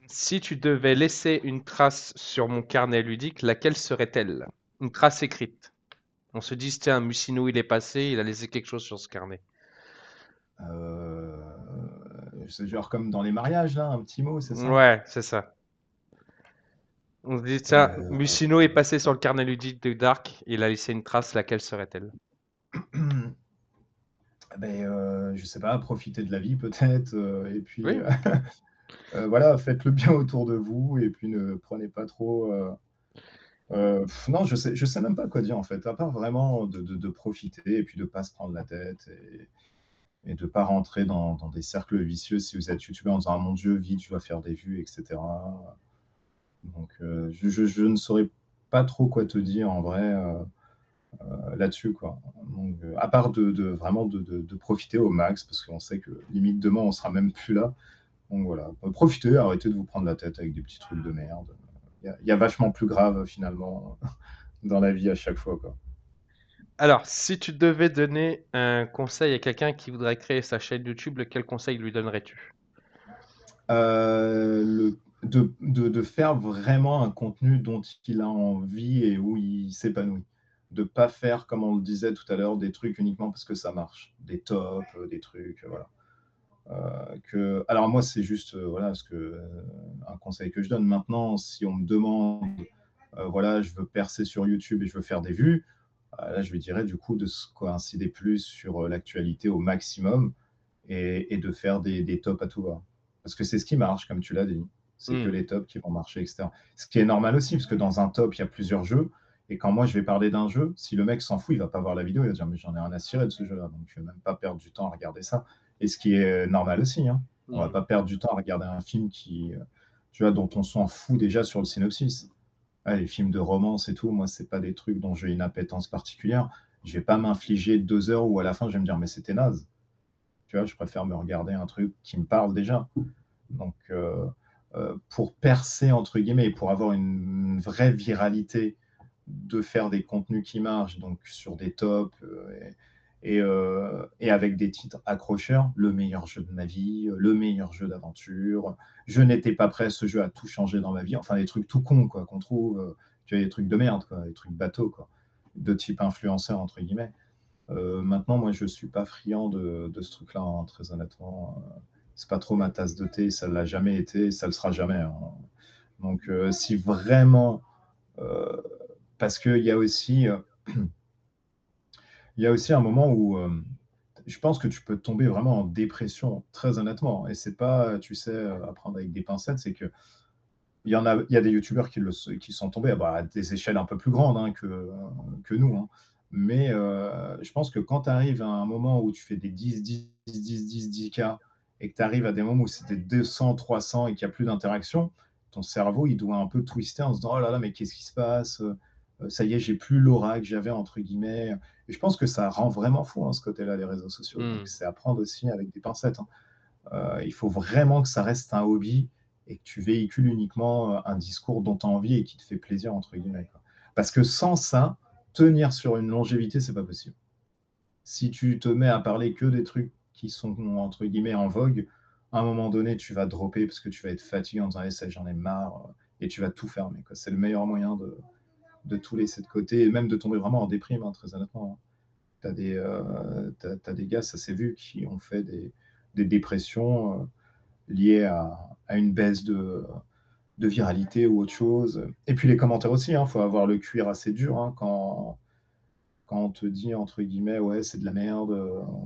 si tu devais laisser une trace sur mon carnet ludique, laquelle serait-elle? Une trace écrite. On se dit, tiens, Mussino, il est passé, il a laissé quelque chose sur ce carnet. Euh, c'est genre comme dans les mariages, là, un petit mot, c'est ça? Ouais, c'est ça. On se dit, tiens, Euh, Mussino est passé sur le carnet ludique de Dark, il a laissé une trace, laquelle serait-elle? ben, je sais pas, profitez de la vie peut-être, et puis Oui, voilà, faites le bien autour de vous, et puis ne prenez pas trop. Non, je sais même pas quoi dire en fait, à part vraiment de profiter et puis de pas se prendre la tête et de pas rentrer dans des cercles vicieux si vous êtes youtubeur en disant ah mon Dieu, vite, je dois faire des vues, etc. Donc je ne saurais pas trop quoi te dire en vrai là-dessus, quoi. Donc, à part vraiment de profiter au max, parce qu'on sait que limite demain on sera même plus là. Donc voilà, profitez, arrêtez de vous prendre la tête avec des petits trucs de merde. Il y a vachement plus grave finalement dans la vie à chaque fois, quoi. Alors, si tu devais donner un conseil à quelqu'un qui voudrait créer sa chaîne YouTube, quel conseil lui donnerais-tu? De faire vraiment un contenu dont il a envie et où il s'épanouit. De ne pas faire, comme on le disait tout à l'heure, des trucs uniquement parce que ça marche. Des tops, des trucs, voilà. Alors moi, c'est juste voilà, un conseil que je donne. Maintenant, si on me demande, voilà, je veux percer sur YouTube et je veux faire des vues, là, je lui dirais du coup de se coïncider plus sur l'actualité au maximum et de faire des tops à tout va. Parce que c'est ce qui marche, comme tu l'as dit. C'est que Hmm. les tops qui vont marcher, etc. Ce qui est normal aussi, parce que dans un top, il y a plusieurs jeux. Et quand moi, je vais parler d'un jeu, si le mec s'en fout, il va pas voir la vidéo, il va dire, mais j'en ai rien à cirer de ce jeu-là. Donc, je vais même pas perdre du temps à regarder ça. Et ce qui est normal aussi. Hein. On va Hmm. pas perdre du temps à regarder un film tu vois, dont on s'en fout déjà sur le synopsis. Ouais, les films de romance et tout, moi, c'est pas des trucs dont j'ai une appétence particulière. Je vais pas m'infliger 2 heures où à la fin, je vais me dire, mais c'était naze. Tu vois, je préfère me regarder un truc qui me parle déjà. Donc, pour percer, entre guillemets, et pour avoir une vraie viralité, de faire des contenus qui marchent, donc sur des tops et avec des titres accrocheurs, le meilleur jeu de ma vie, le meilleur jeu d'aventure, je n'étais pas prêt, ce jeu a tout changé dans ma vie, enfin des trucs tout cons quoi, qu'on trouve, tu vois, des trucs de merde, quoi, des trucs bateaux, quoi, de type influenceur, entre guillemets. Maintenant, moi, je ne suis pas friand de ce truc-là, hein, très honnêtement. C'est pas trop ma tasse de thé, ça ne l'a jamais été, ça ne le sera jamais. Hein. Donc, si vraiment. euh, Parce qu'il y a aussi. Il y a aussi un moment où je pense que tu peux tomber vraiment en dépression, très honnêtement. Et c'est pas, tu sais, à prendre avec des pincettes, c'est que il y a des youtubeurs qui sont tombés à des échelles un peu plus grandes hein, que nous. Hein. Mais je pense que quand tu arrives à un moment où tu fais des 10, 10, 10, 10, 10K et que tu arrives à des moments où c'est des 200, 300 et qu'il n'y a plus d'interaction, ton cerveau, il doit un peu twister en se disant, oh là là, mais qu'est-ce qui se passe? Ça y est, j'ai plus l'aura que j'avais, entre guillemets. Et je pense que ça rend vraiment fou, hein, ce côté-là, les réseaux sociaux. Donc, Hmm. c'est à prendre aussi avec des pincettes. Hein. Il faut vraiment que ça reste un hobby et que tu véhicules uniquement un discours dont tu as envie et qui te fait plaisir, entre guillemets. Quoi. Parce que sans ça, tenir sur une longévité, c'est pas possible. Si tu te mets à parler que des trucs qui sont, entre guillemets, en vogue, à un moment donné, tu vas dropper parce que tu vas être fatigué en disant eh, ça, j'en ai marre, et tu vas tout fermer. Quoi. C'est le meilleur moyen de tout laisser de côté et même de tomber vraiment en déprime, hein, très honnêtement. Hein. T'as des gars, ça s'est vu, qui ont fait des dépressions liées à une baisse de viralité ou autre chose. Et puis les commentaires aussi, il faut avoir le cuir assez dur hein, quand on te dit, entre guillemets, ouais, c'est de la merde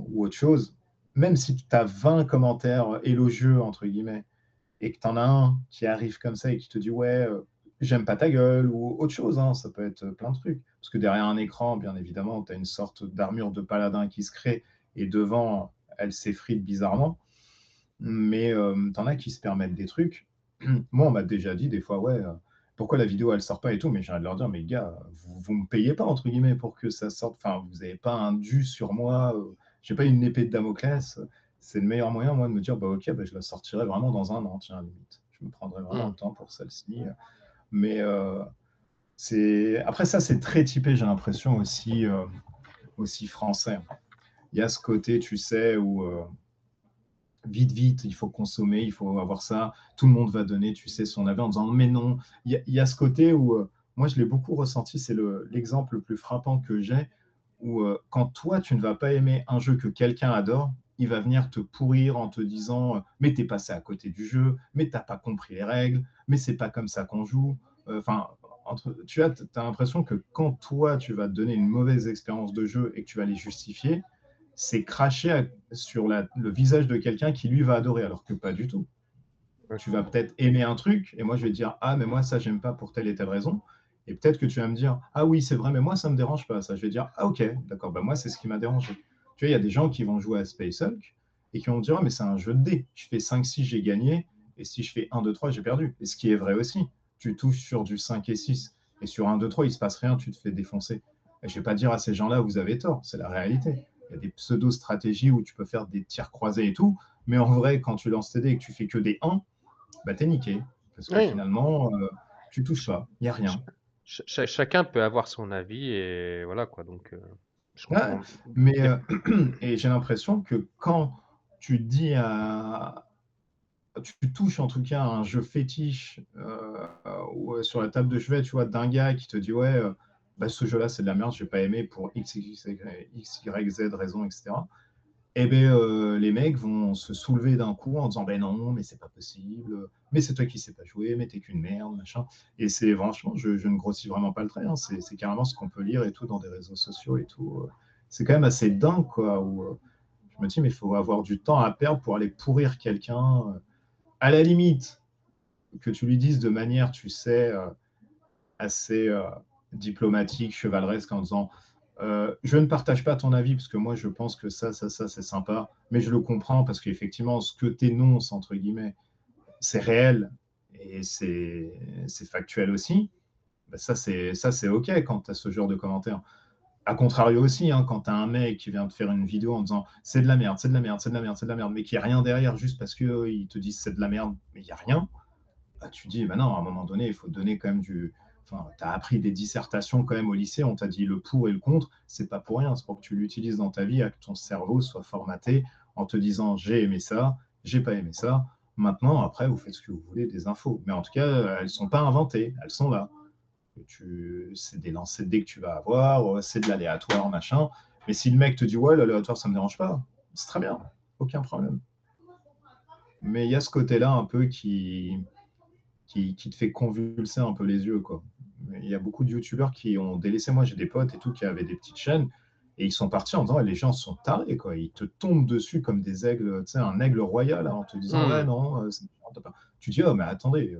ou autre chose. Même si tu as 20 commentaires élogieux, entre guillemets, et que tu en as un qui arrive comme ça et qui te dit, ouais, j'aime pas ta gueule ou autre chose, hein, ça peut être plein de trucs. Parce que derrière un écran, bien évidemment, tu as une sorte d'armure de paladin qui se crée et devant, elle s'effrite bizarrement. Mais t'en as qui se permettent des trucs. Moi, on m'a déjà dit des fois, ouais, pourquoi la vidéo elle sort pas et tout, mais j'ai envie de leur dire, mais gars, vous me payez pas entre guillemets pour que ça sorte. Enfin, vous n'avez pas un dû sur moi. J'ai pas une épée de Damoclès. C'est le meilleur moyen, moi, de me dire, bah ok, bah, je la sortirai vraiment dans un an, tiens, à la limite. Je me prendrai vraiment Hmm. le temps pour celle-ci. Mais c'est après ça, c'est très typé, j'ai l'impression aussi français. Il y a ce côté, tu sais, où vite, vite, il faut consommer, il faut avoir ça, tout le monde va donner, tu sais, son avis en disant mais non. Il y a ce côté où, moi je l'ai beaucoup ressenti, c'est l'exemple le plus frappant que j'ai, où quand toi tu ne vas pas aimer un jeu que quelqu'un adore, il va venir te pourrir en te disant mais t'es passé à côté du jeu, mais t'as pas compris les règles, mais c'est pas comme ça qu'on joue. Enfin, tu as l'impression que quand toi tu vas te donner une mauvaise expérience de jeu et que tu vas les justifier, c'est cracher sur le visage de quelqu'un qui lui va adorer, alors que pas du tout. Ouais. Tu vas peut-être aimer un truc, et moi je vais te dire ah mais moi ça j'aime pas pour telle et telle raison, et peut-être que tu vas me dire ah oui c'est vrai mais moi ça me dérange pas ça. Je vais dire ah ok d'accord bah moi c'est ce qui m'a dérangé. Tu vois il y a des gens qui vont jouer à Space Hulk et qui vont dire ah mais c'est un jeu de dés. Je fais 5-6 j'ai gagné et si je fais 1-2-3 j'ai perdu. Et ce qui est vrai aussi. Tu touches sur du 5 et 6 et sur 1-2-3 il se passe rien tu te fais défoncer. Et je vais pas dire à ces gens-là vous avez tort c'est la réalité. Il y a des pseudo-stratégies où tu peux faire des tirs croisés et tout. Mais en vrai, quand tu lances tes dés et que tu fais que des 1, bah, t'es niqué. Parce que Oui, finalement, tu touches pas, il n'y a ch rien. chacun peut avoir son avis et voilà quoi, donc je Ouais, comprends. mais Il y a et j'ai l'impression que quand tu dis à tu touches en tout cas à un jeu fétiche, ou sur la table de chevet, tu vois, d'un gars qui te dit: «Ouais, bah, ce jeu-là, c'est de la merde, j'ai pas aimé pour X, Y, Z raison» et cetera. Et beh, les mecs vont se soulever d'un coup en disant: «Beh non, mais c'est pas possible, mais c'est toi qui sais pas jouer, mais tu es qu'une merde, machin». Et c'est franchement, je ne grossis vraiment pas le trait, hein, c'est carrément ce qu'on peut lire et tout dans des réseaux sociaux et tout, c'est quand même assez dingue quoi, où, je me dis: «Mais il faut avoir du temps à perdre pour aller pourrir quelqu'un», à la limite, que tu lui dises de manière, tu sais, assez diplomatique, chevaleresque, en disant je ne partage pas ton avis parce que moi je pense que ça c'est sympa, mais je le comprends parce qu'effectivement ce que tu énonces, entre guillemets, c'est réel et c'est factuel aussi. Ben, ça c'est ok quand tu as ce genre de commentaires. A contrario aussi, hein, quand tu as un mec qui vient te faire une vidéo en disant c'est de la merde, c'est de la merde, c'est de la merde, c'est de la merde, mais qu'il n'y a rien derrière juste parce qu'ils te disent c'est de la merde, mais il n'y a rien, bah, tu dis, bah non, à un moment donné, il faut donner quand même du. Enfin, tu as appris des dissertations quand même au lycée, on t'a dit le pour et le contre, c'est pas pour rien, c'est pour que tu l'utilises dans ta vie, à que ton cerveau soit formaté en te disant j'ai aimé ça, j'ai pas aimé ça. Maintenant, après, vous faites ce que vous voulez des infos. Mais en tout cas, elles sont pas inventées, elles sont là. C'est des lancers de dés que tu vas avoir, c'est de l'aléatoire, machin. Mais si le mec te dit ouais, l'aléatoire, ça me dérange pas, c'est très bien, aucun problème. Mais il y a ce côté-là un peu qui te fait convulser un peu les yeux, quoi. Il y a beaucoup de youtubeurs qui ont délaissé. Moi, j'ai des potes et tout qui avaient des petites chaînes et ils sont partis en disant les gens sont tarés, quoi. Ils te tombent dessus comme des aigles, tu sais, un aigle royal, hein, en te disant ouais, mmh, non, tu dis oh, mais attendez,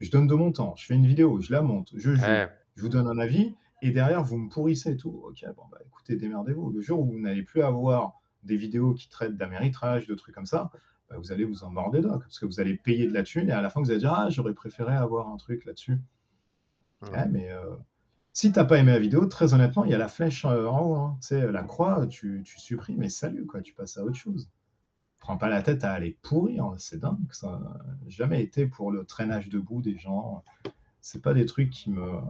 je donne de mon temps, je fais une vidéo, je la monte, je joue, ouais, je vous donne un avis et derrière vous me pourrissez et tout. Ok, bon, bah écoutez, démerdez-vous. Le jour où vous n'allez plus avoir des vidéos qui traitent d'améritrage, de trucs comme ça, bah, vous allez vous en mordre les doigts, parce que vous allez payer de la thune et à la fin vous allez dire ah j'aurais préféré avoir un truc là-dessus. mmh. Ouais, mais si t'as pas aimé la vidéo, très honnêtement, il y a la flèche en haut, hein. Tu sais, la croix, tu supprimes et salut, quoi, tu passes à autre chose. Prends pas la tête à aller pourrir, hein, c'est dingue ça. J'ai jamais été pour le traînage debout des gens. C'est pas des trucs qui me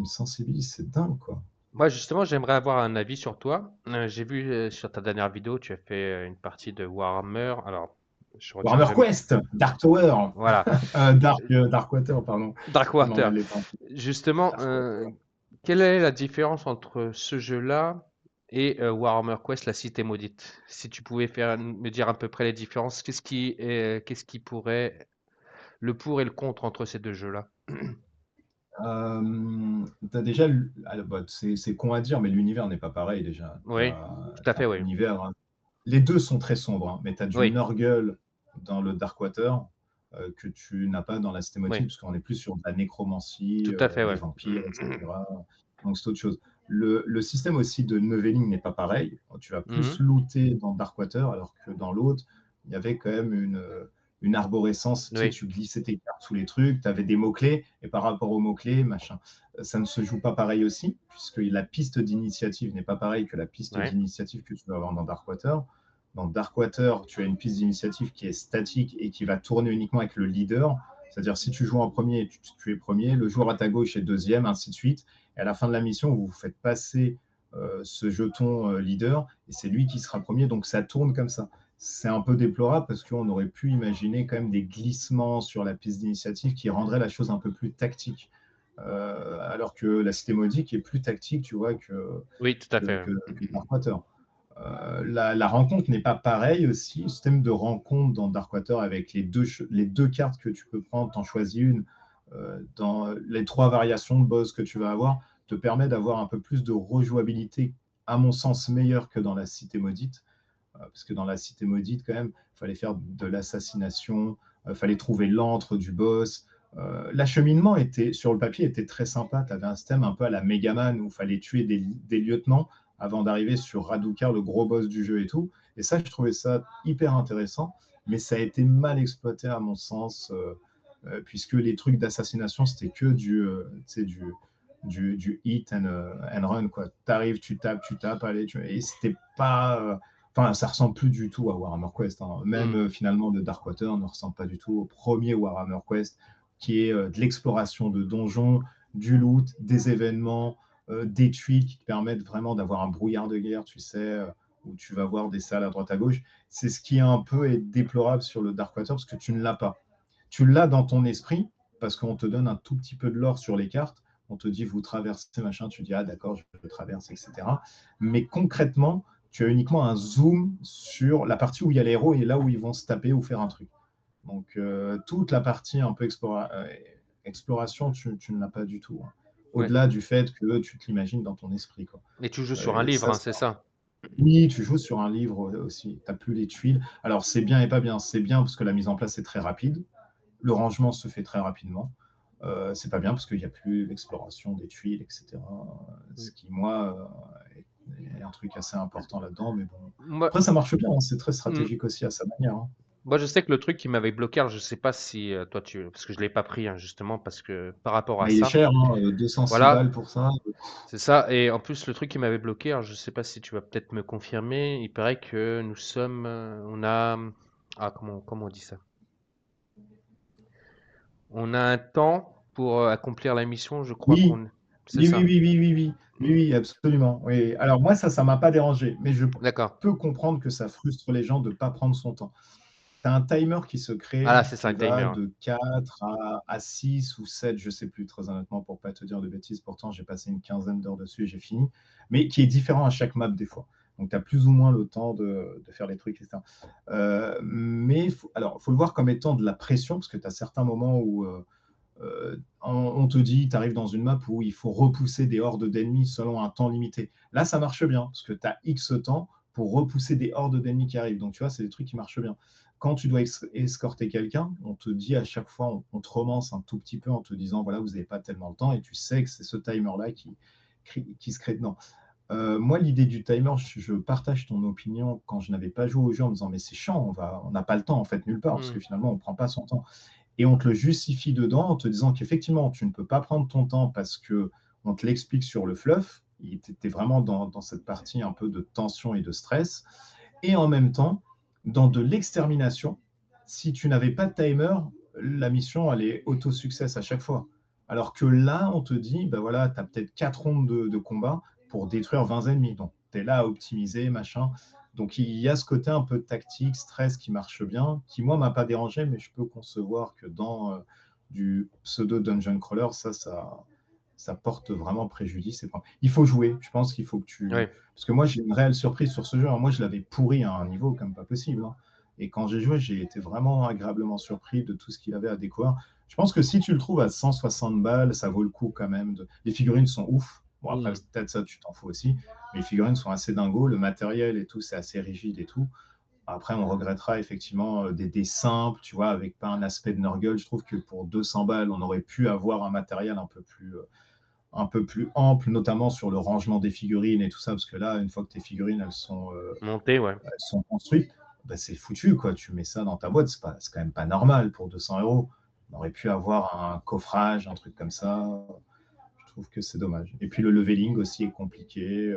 sensibilisent, c'est dingue, quoi. Moi, justement, j'aimerais avoir un avis sur toi. J'ai vu sur ta dernière vidéo, tu as fait une partie de Warhammer. Alors, je retiens Warhammer jamais. Quest, Dark Tower, Voilà, Darkwater, pardon. Je m'en Darkwater. mêle les pinceaux. Justement, Darkwater. quelle est la différence entre ce jeu-là et Warhammer Quest, la Cité Maudite? Si tu pouvais me dire à peu près les différences, qu'est-ce qui pourrait, le pour et le contre entre ces deux jeux-là? T'as déjà, bah, c'est con à dire, mais l'univers n'est pas pareil déjà. Oui, T'as tout à fait, un oui. univers, hein. Les deux sont très sombres, hein, mais tu as du Oui, Nurgle dans le Darkwater que tu n'as pas dans la Cité oui, Maudite, parce qu'on est plus sur de la nécromancie, tout à fait, des ouais. vampires, etc. Donc c'est autre chose. Le système aussi de leveling n'est pas pareil. Tu vas plus Mhm. looter dans Darkwater, alors que dans l'autre, il y avait quand même une arborescence. Tu sais, Oui, tu glissais tes cartes sous les trucs, tu avais des mots-clés, et par rapport aux mots-clés, machin. Ça ne se joue pas pareil aussi, puisque la piste d'initiative n'est pas pareille que la piste ouais, d'initiative que tu vas avoir dans Darkwater. Dans Darkwater, tu as une piste d'initiative qui est statique et qui va tourner uniquement avec le leader. C'est-à-dire, si tu joues en premier, tu es premier, le joueur à ta gauche est deuxième, ainsi de suite. Et à la fin de la mission, vous vous faites passer ce jeton leader et c'est lui qui sera premier. Donc, ça tourne comme ça. C'est un peu déplorable parce qu'on aurait pu imaginer quand même des glissements sur la piste d'initiative qui rendraient la chose un peu plus tactique. Alors que la cité maudite est plus tactique, tu vois, oui, tout à que, fait. que, que Darkwater. La rencontre n'est pas pareille aussi. Le système de rencontre dans Darkwater avec les deux cartes que tu peux prendre, t'en choisis une. Dans les trois variations de boss que tu vas avoir, te permet d'avoir un peu plus de rejouabilité, à mon sens, meilleure que dans la Cité Maudite. Parce que dans la Cité Maudite, quand même, il fallait faire de l'assassination, il fallait trouver l'antre du boss. L'acheminement sur le papier était très sympa. Tu avais un système un peu à la Megaman où il fallait tuer des lieutenants avant d'arriver sur Radukar, le gros boss du jeu et tout. Et ça, je trouvais ça hyper intéressant, mais ça a été mal exploité à mon sens, puisque les trucs d'assassination, c'était que du hit and run. Tu arrives, tu tapes, allez, et c'était pas. Enfin, ça ressemble plus du tout à Warhammer Quest, hein. Même finalement, le Darkwater ne ressemble pas du tout au premier Warhammer Quest, qui est de l'exploration de donjons, du loot, des événements, des tuiles qui te permettent vraiment d'avoir un brouillard de guerre, tu sais, où tu vas voir des salles à droite à gauche. C'est ce qui est un peu déplorable sur le Darkwater, parce que tu ne l'as pas. Tu l'as dans ton esprit, parce qu'on te donne un tout petit peu de lore sur les cartes. On te dit, vous traversez, machin, tu dis, ah d'accord, je traverse, etc. Mais concrètement, tu as uniquement un zoom sur la partie où il y a les héros et là où ils vont se taper ou faire un truc. Donc, toute la partie un peu exploration, tu ne l'as pas du tout, hein. Ouais. Au-delà du fait que tu te l'imagines dans ton esprit, quoi. Et tu joues sur un livre, Ça, hein, c'est ça? oui, tu joues sur un livre aussi. Tu n'as plus les tuiles. Alors, c'est bien et pas bien. C'est bien parce que la mise en place est très rapide. Le rangement se fait très rapidement. C'est pas bien parce qu'il n'y a plus l'exploration des tuiles, etc. Ce qui, moi, est un truc assez important là-dedans. Mais bon. Moi, Après, ça marche bien, hein. C'est très mmh, stratégique aussi à sa manière, hein. moi, je sais que le truc qui m'avait bloqué, alors je sais pas si toi parce que je l'ai pas pris, hein, justement, parce que par rapport à Mais il est ça, cher, hein, 206 balles voilà, pour ça. c'est ça. Et en plus, le truc qui m'avait bloqué, alors je sais pas si tu vas peut-être me confirmer, il paraît que nous sommes, on a, comment on dit ça? On a un temps pour accomplir la mission, je crois Oui, qu'on, c'est oui, oui, ça. oui, oui, oui, oui, oui, oui, absolument. Oui. Alors moi, ça m'a pas dérangé, mais je D'accord. peux comprendre que ça frustre les gens de ne pas prendre son temps. Tu as un timer qui se crée, Voilà, c'est ça, qui un va timer. Ouais. de 4 à 6 ou 7, je ne sais plus très honnêtement pour ne pas te dire de bêtises. Pourtant, j'ai passé une quinzaine d'heures dessus et j'ai fini. Mais qui est différent à chaque map des fois. Donc, tu as plus ou moins le temps de faire les trucs, etc. Mais alors, il faut le voir comme étant de la pression, parce que tu as certains moments où on te dit, tu arrives dans une map où il faut repousser des hordes d'ennemis selon un temps limité. Là, ça marche bien, parce que tu as X temps pour repousser des hordes d'ennemis qui arrivent. Donc, tu vois, c'est des trucs qui marchent bien. Quand tu dois escorter quelqu'un, on te dit à chaque fois, on te romance un tout petit peu en te disant, voilà, vous n'avez pas tellement le temps, et tu sais que c'est ce timer-là qui se crée dedans. Moi, l'idée du timer, je partage ton opinion quand je n'avais pas joué au jeu en me disant, mais c'est chiant, on n'a pas le temps, en fait, nulle part, parce que finalement, on ne prend pas son temps. Et on te le justifie dedans en te disant qu'effectivement, tu ne peux pas prendre ton temps parce qu'on te l'explique sur le fluff. Tu étais vraiment dans cette partie un peu de tension et de stress. Et en même temps, dans de l'extermination, si tu n'avais pas de timer, la mission, elle est auto-success à chaque fois. Alors que là, on te dit, ben voilà, tu as peut-être 4 rondes de combat pour détruire 20 ennemis. Donc, tu es là à optimiser, machin. Donc, il y a ce côté un peu tactique, stress qui marche bien, qui, moi, m'a pas dérangé, mais je peux concevoir que dans du pseudo dungeon crawler, ça porte vraiment préjudice. Il faut jouer. Je pense qu'il faut que tu. Ouais. Parce que moi, j'ai une réelle surprise sur ce jeu. Moi, je l'avais pourri à un niveau comme pas possible, hein. Et quand j'ai joué, j'ai été vraiment agréablement surpris de tout ce qu'il avait à découvrir. Je pense que si tu le trouves à 160 balles, ça vaut le coup quand même. Les figurines sont ouf. Bon, après, peut-être ça, tu t'en fous aussi. Mais les figurines sont assez dingos. Le matériel et tout, c'est assez rigide et tout. Après, on regrettera effectivement des dés simples, tu vois, avec pas un aspect de Nurgle. Je trouve que pour 200 balles, on aurait pu avoir un matériel un peu plus ample, notamment sur le rangement des figurines et tout ça, parce que là, une fois que tes figurines, Monter, ouais. elles sont construites, bah, c'est foutu, quoi. Tu mets ça dans ta boîte, c'est quand même pas normal pour 200 euros. On aurait pu avoir un coffrage, un truc comme ça. Je trouve que c'est dommage. Et puis le leveling aussi est compliqué.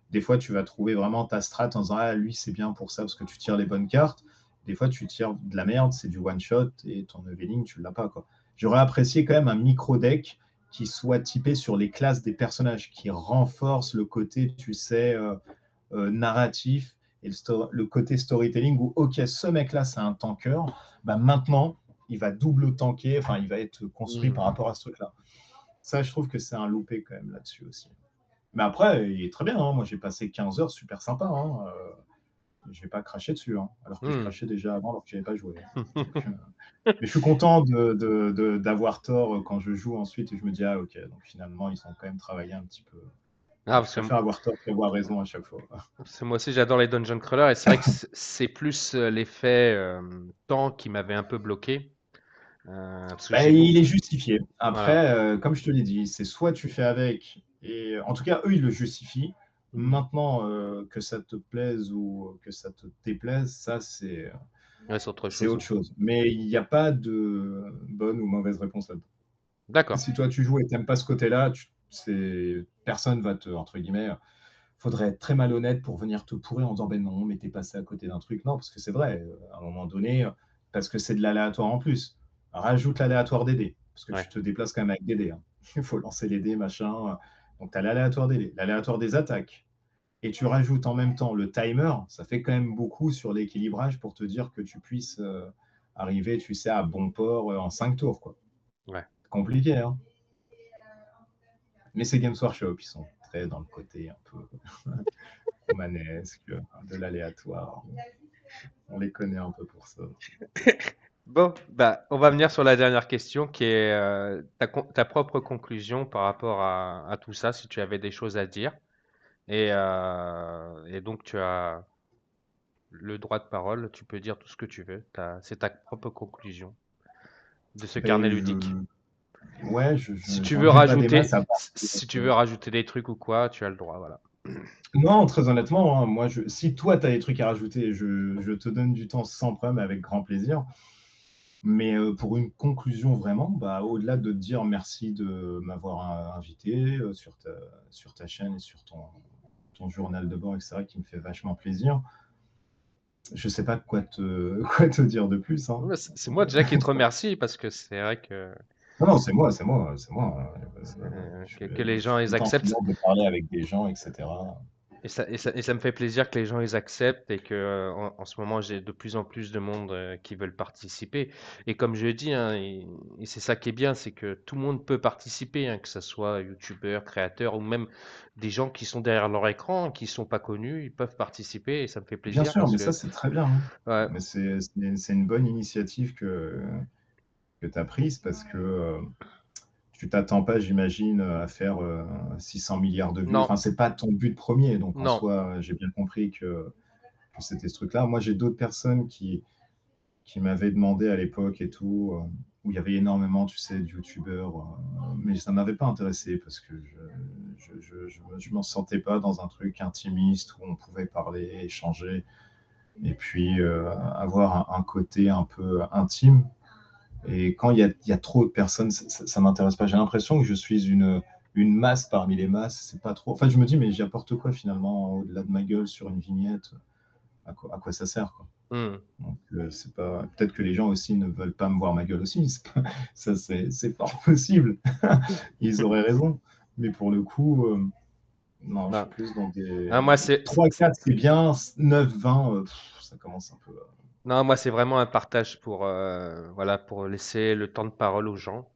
Des fois, tu vas trouver vraiment ta strat en disant, ah, lui, c'est bien pour ça, parce que tu tires les bonnes cartes. Des fois, tu tires de la merde, c'est du one-shot, et ton leveling, tu ne l'as pas, quoi. J'aurais apprécié quand même un micro-deck qui soit typé sur les classes des personnages, qui renforce le côté, tu sais, narratif et le côté storytelling où, ok, ce mec-là, c'est un tanker, bah maintenant, il va double tanker, enfin, il va être construit par rapport à ce truc-là. Ça, je trouve que c'est un loupé quand même là-dessus aussi. Mais après, il est très bien, hein. Moi, j'ai passé 15 heures super sympa, hein. Je vais pas cracher dessus, hein. Alors que je crachais déjà avant, alors que je n'avais pas joué. Donc, mais je suis content d'avoir tort quand je joue ensuite et je me dis, ah ok, donc finalement, ils ont quand même travaillé un petit peu. Ah, Je préfère avoir tort qu'avoir raison à chaque fois. parce que moi aussi j'adore les dungeon crawlers et c'est vrai que c'est plus l'effet temps qui m'avait un peu bloqué. Parce que Ben, j'ai beau. il est justifié. Voilà. Après, comme je te l'ai dit, c'est soit tu fais avec, et en tout cas, eux, ils le justifient. Maintenant, que ça te plaise ou que ça te déplaise, ça, Ouais, c'est autre c'est chose. autre chose. Mais il n'y a pas de bonne ou mauvaise réponse là-dedans. D'accord. Si toi, tu joues et tu n'aimes pas ce côté-là, personne va te, entre guillemets, faudrait être très malhonnête pour venir te pourrir en disant ben non, mais t'es passé à côté d'un truc. Non, parce que c'est vrai, à un moment donné, parce que c'est de l'aléatoire en plus. Rajoute l'aléatoire des dés, parce que Ouais. tu te déplaces quand même avec des dés. Hein. Il faut lancer les dés, machin. Donc tu as l'aléatoire des dés, l'aléatoire des attaques. Et tu rajoutes en même temps le timer, ça fait quand même beaucoup sur l'équilibrage pour te dire que tu puisses arriver, tu sais, à bon port en 5 tours. Quoi. Ouais. Compliqué, hein. Mais c'est Games Workshop, ils sont très dans le côté un peu romanesque, de l'aléatoire. On les connaît un peu pour ça. Bon, bah, on va venir sur la dernière question qui est ta propre conclusion par rapport à tout ça, si tu avais des choses à dire. Et donc, tu as le droit de parole, tu peux dire tout ce que tu veux. C'est ta propre conclusion de ce carnet Ben, ludique. ouais, Si tu veux j'en ai pas des masses rajouter, à part. si tu veux rajouter des trucs ou quoi, tu as le droit, voilà. Non, très honnêtement, hein, moi, si toi, tu as des trucs à rajouter, je te donne du temps sans problème, avec grand plaisir. Mais pour une conclusion vraiment, bah, au-delà de te dire merci de m'avoir invité sur ta chaîne et sur ton journal de bord, etc., qui me fait vachement plaisir, je sais pas quoi te dire de plus. Hein. Ouais, c'est moi déjà qui te remercie parce que c'est vrai que, Non, non, c'est moi, c'est moi, c'est moi. que les Je suis gens ils content acceptent. toujours de parler avec des gens, etc. Et ça me fait plaisir que les gens ils acceptent et que en ce moment j'ai de plus en plus de monde qui veulent participer. Et comme je dis, hein, et c'est ça qui est bien, c'est que tout le monde peut participer, hein, que ce soit youtubeur, créateur ou même des gens qui sont derrière leur écran, qui sont pas connus, ils peuvent participer et ça me fait Bien plaisir sûr, parce mais ça, que c'est très bien. Hein. ouais, Mais c'est une bonne initiative que tu as prise parce que tu t'attends pas, j'imagine, à faire 600 milliards de vues. non, Enfin, c'est pas ton but premier. Donc, en non, soi, j'ai bien compris que c'était ce truc-là. Moi, j'ai d'autres personnes qui m'avaient demandé à l'époque et tout, où il y avait énormément, tu sais, de youtubeurs, mais ça ne m'avait pas intéressé parce que je m'en sentais pas dans un truc intimiste où on pouvait parler, échanger, et puis avoir un côté un peu intime. Et quand il y a trop de personnes, ça m'intéresse pas. J'ai l'impression que je suis une masse parmi les masses. C'est pas trop. En fait, je me dis, mais j'apporte quoi finalement au-delà de ma gueule sur une vignette? À quoi ça sert, quoi? hmm, Donc, c'est pas. Peut-être que les gens aussi ne veulent pas me voir ma gueule aussi. Ça, c'est fort possible. Ils auraient raison. Mais pour le coup, non, je suis non. plus dans des Ah, moi 3-4, c'est bien. 9-20, ça commence un peu. non, moi c'est vraiment un partage pour voilà pour laisser le temps de parole aux gens,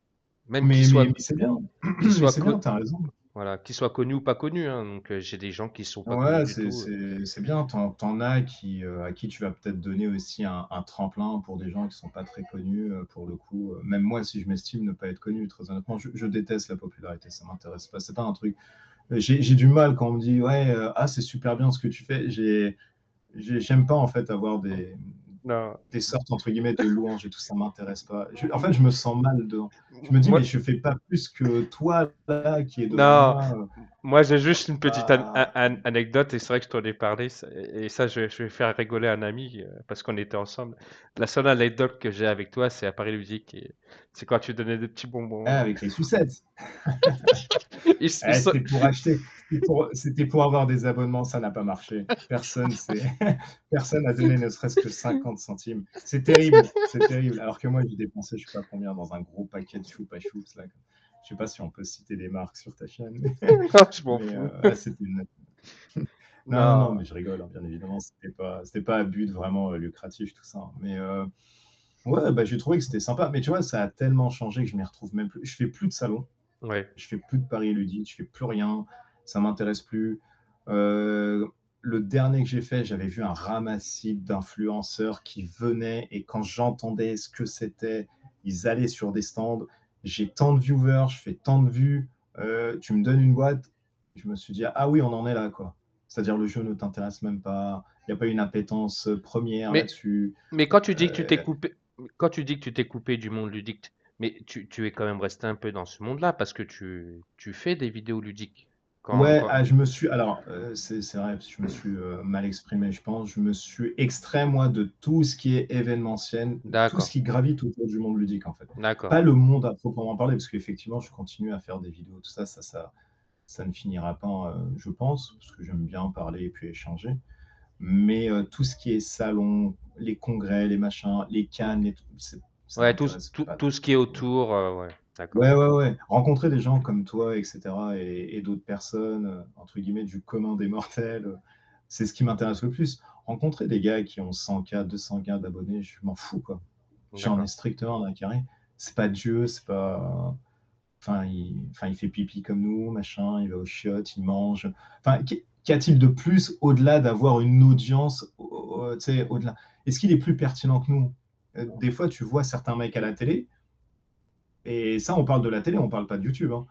même Mais c'est bien. qu'ils Mais soient c'est bien, t'as raison. voilà, qu'ils soient connus ou pas connus, hein. Donc j'ai des gens qui sont pas connus Ouais, du tout. c'est bien. T'en as à qui tu vas peut-être donner aussi un tremplin pour des gens qui sont pas très connus, pour le coup. Même moi, si je m'estime ne pas être connu, très honnêtement, je déteste la popularité. Ça m'intéresse pas. C'est pas un truc. J'ai du mal quand on me dit, ouais, ah, c'est super bien ce que tu fais. J'aime pas, en fait, avoir Non, des sortes, entre guillemets, de louanges et tout. Ça m'intéresse pas. En fait, je me sens mal dedans. Je me dis, moi mais je fais pas plus que toi, là, qui est devant non, moi. moi j'ai juste une petite Bah, anecdote et c'est vrai que je t'en ai parlé et ça je vais faire rigoler un ami parce qu'on était ensemble. La seule anecdote que j'ai avec toi, c'est à Paris Ludique et c'est quand tu donnais des petits bonbons. avec les sucettes. Ils, ils sont- C'était pour acheter, c'était pour avoir des abonnements, ça n'a pas marché. Personne n'a donné ne serait-ce que 50 centimes. C'est terrible, c'est terrible. Alors que moi, j'ai dépensé, je ne sais pas combien, dans un gros paquet de choupa choups. Là. Je ne sais pas si on peut citer des marques sur ta chaîne, Non, je m'en mais fous. c'était une. Non, non, non, Non, mais je rigole, hein, bien évidemment. C'était pas à but vraiment lucratif, tout ça. Mais ouais, bah, j'ai trouvé que c'était sympa. Mais tu vois, ça a tellement changé que je m'y retrouve même plus. Je fais plus de salon. ouais, Je fais plus de paris ludiques, je fais plus rien, ça m'intéresse plus. Euh, le dernier que j'ai fait, j'avais vu un ramassis d'influenceurs qui venaient et quand j'entendais ce que c'était, ils allaient sur des stands. J'ai tant de viewers, je fais tant de vues, tu me donnes une boîte. Je me suis dit, ah oui, on en est là, quoi. C'est-à-dire le jeu ne t'intéresse même pas, il n'y a pas une appétence première mais là-dessus. Mais quand tu dis que tu t'es Euh, coupé, quand tu dis que tu t'es coupé du monde ludique, mais tu es quand même resté un peu dans ce monde-là parce que tu fais des vidéos ludiques. Ouais, Quand... je me suis. Alors, c'est vrai, je me suis mal exprimé, je pense. Je me suis extrait, moi, de tout ce qui est événementiel, tout ce D'accord, qui gravite autour du monde ludique, en fait. d'accord. Pas le monde à proprement parler, parce qu'effectivement, je continue à faire des vidéos, tout ça, ça ne finira pas, je pense, parce que j'aime bien parler et puis échanger. Mais tout ce qui est salon, les congrès, les machins, les cannes, ça Ouais, m'intéresse pas tout ce qui est trop. autour, ouais, d'accord. Ouais, ouais, ouais. Rencontrer des gens comme toi, etc., et d'autres personnes, entre guillemets, du commun des mortels, c'est ce qui m'intéresse le plus. Rencontrer des gars qui ont 100K, 200K d'abonnés, je m'en fous, quoi. J'en ai D'accord. strictement un carré. C'est pas Dieu, c'est pas. Enfin, il fait pipi comme nous, machin, il va aux chiottes, il mange. Enfin, qu'y a-t-il de plus au-delà d'avoir une audience, tu sais, au-delà? Est-ce qu'il est plus pertinent que nous? Des fois, tu vois certains mecs à la télé, et ça, on parle de la télé, on parle pas de YouTube, hein.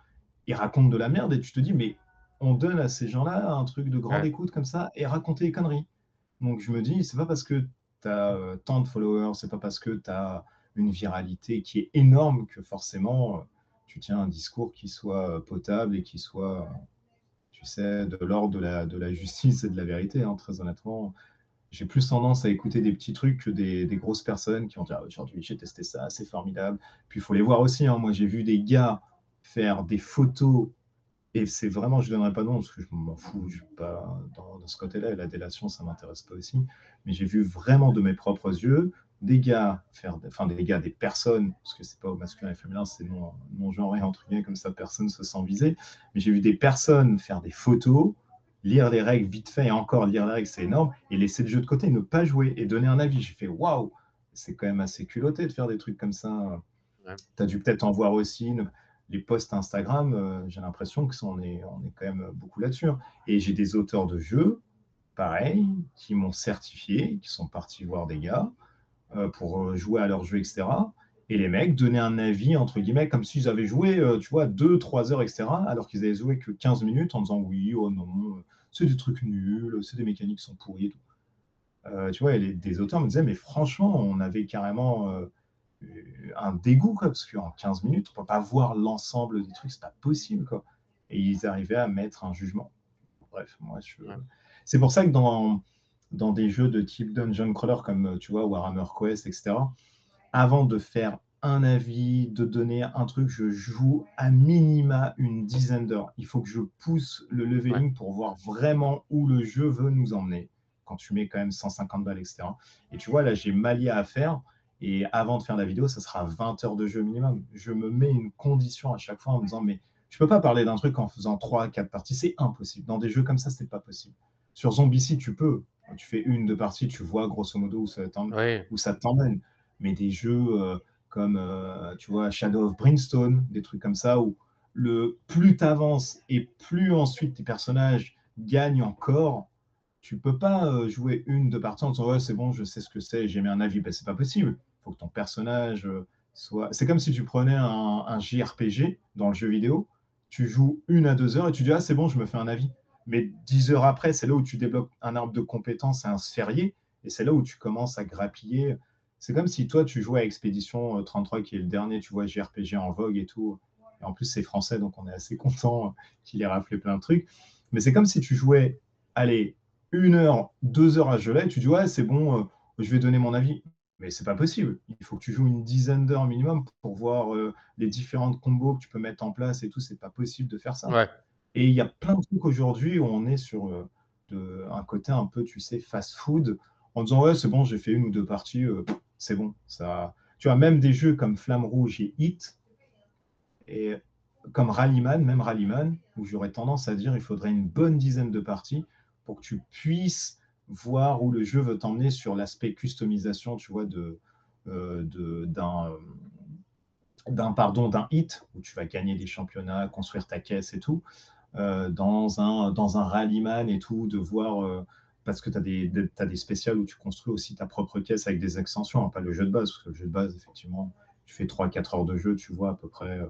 Ils racontent de la merde et tu te dis, mais on donne à ces gens-là un truc de grande Ouais, écoute comme ça et raconter des conneries. Donc je me dis, c'est pas parce que tu as tant de followers, c'est pas parce que tu as une viralité qui est énorme que forcément tu tiens un discours qui soit potable et qui soit, tu sais, de l'ordre de la justice et de la vérité, hein, très honnêtement. J'ai plus tendance à écouter des petits trucs que des grosses personnes qui vont dire aujourd'hui j'ai testé ça, c'est formidable. Puis il faut les voir aussi, hein. Moi j'ai vu des gars faire des photos et c'est vraiment, je ne donnerai pas de nom parce que je m'en fous, je ne suis pas dans ce côté-là et la délation ça ne m'intéresse pas aussi. Mais j'ai vu vraiment de mes propres yeux des gars faire, enfin des gars, des personnes, parce que c'est pas au masculin et féminin, c'est non genré entre guillemets, comme ça personne se sent visé. Mais j'ai vu des personnes faire des photos, lire les règles vite fait et encore lire les règles, c'est énorme, et laisser le jeu de côté, ne pas jouer et donner un avis. J'ai fait waouh, c'est quand même assez culotté de faire des trucs comme ça. ouais, Tu as dû peut-être en voir aussi les posts Instagram, j'ai l'impression on est quand même beaucoup là-dessus, hein. Et j'ai des auteurs de jeux, pareil, qui m'ont certifié, qui sont partis voir des gars pour jouer à leur jeu, etc. Et les mecs donnaient un avis, entre guillemets, comme s'ils avaient joué, tu vois, 2, 3 heures, etc., alors qu'ils avaient joué que 15 minutes en disant oui, oh non, c'est des trucs nuls, c'est des mécaniques qui sont pourries. Tu vois, des auteurs me disaient, mais franchement, on avait carrément un dégoût, quoi, parce qu'en 15 minutes, on ne peut pas voir l'ensemble des trucs, c'est pas possible, quoi. Et ils arrivaient à mettre un jugement. Bref, ouais, c'est pour ça que dans des jeux de type Dungeon Crawler, comme tu vois, Warhammer Quest, etc., avant de faire un avis, de donner un truc, je joue à minima une dizaine d'heures. Il faut que je pousse le ouais. leveling pour voir vraiment où le jeu veut nous emmener. Quand tu mets quand même 150 balles, etc. Et tu vois, là, j'ai Malia à faire. Et avant de faire la vidéo, ça sera 20 heures de jeu minimum. Je me mets une condition à chaque fois en me disant, mais je peux pas parler d'un truc en faisant 3, 4 parties. C'est impossible. Dans des jeux comme ça, c'est pas possible. Sur Zombicide, tu peux. Tu fais 1, 2 parties, tu vois grosso modo Oui, où ça t'emmène. Mais des jeux comme, tu vois, Shadow of Brimstone, des trucs comme ça, où plus tu avances et plus ensuite tes personnages gagnent encore, tu peux pas jouer 1, 2 parties en disant ouais, c'est bon, je sais ce que c'est, j'ai mis un avis. Ben, c'est pas possible. Il faut que ton personnage soit. C'est comme si tu prenais un JRPG dans le jeu vidéo, tu joues 1 à 2 heures et tu dis ah, c'est bon, je me fais un avis. Mais 10 heures après, c'est là où tu débloques un arbre de compétences et un sphérié, et c'est là où tu commences à grappiller. C'est comme si toi, tu jouais à Expédition 33, qui est le dernier, tu vois, JRPG en vogue et tout. Et en plus, c'est français, donc on est assez content qu'il ait raflé plein de trucs. Mais c'est comme si tu jouais, allez, 1 heure, 2 heures à Gelée, et tu dis, ouais, c'est bon, je vais donner mon avis. Mais c'est pas possible. Il faut que tu joues une dizaine d'heures minimum pour voir les différentes combos que tu peux mettre en place et tout. C'est pas possible de faire ça. ouais, Et il y a plein de trucs aujourd'hui où on est sur un côté un peu, tu sais, fast-food, en disant ouais, c'est bon, j'ai fait 1 ou 2 parties, c'est bon. Ça. Tu vois, même des jeux comme Flamme Rouge et Hit, et comme Rallyman, même Rallyman, où j'aurais tendance à dire il faudrait une bonne dizaine de parties pour que tu puisses voir où le jeu veut t'emmener sur l'aspect customisation, tu vois, d'un hit, où tu vas gagner des championnats, construire ta caisse et tout, dans un rallyman et tout, de voir, parce que tu as des spéciales où tu construis aussi ta propre caisse avec des extensions, hein, pas le jeu de base, parce que le jeu de base, effectivement, tu fais 3, 4 heures de jeu, tu vois à peu près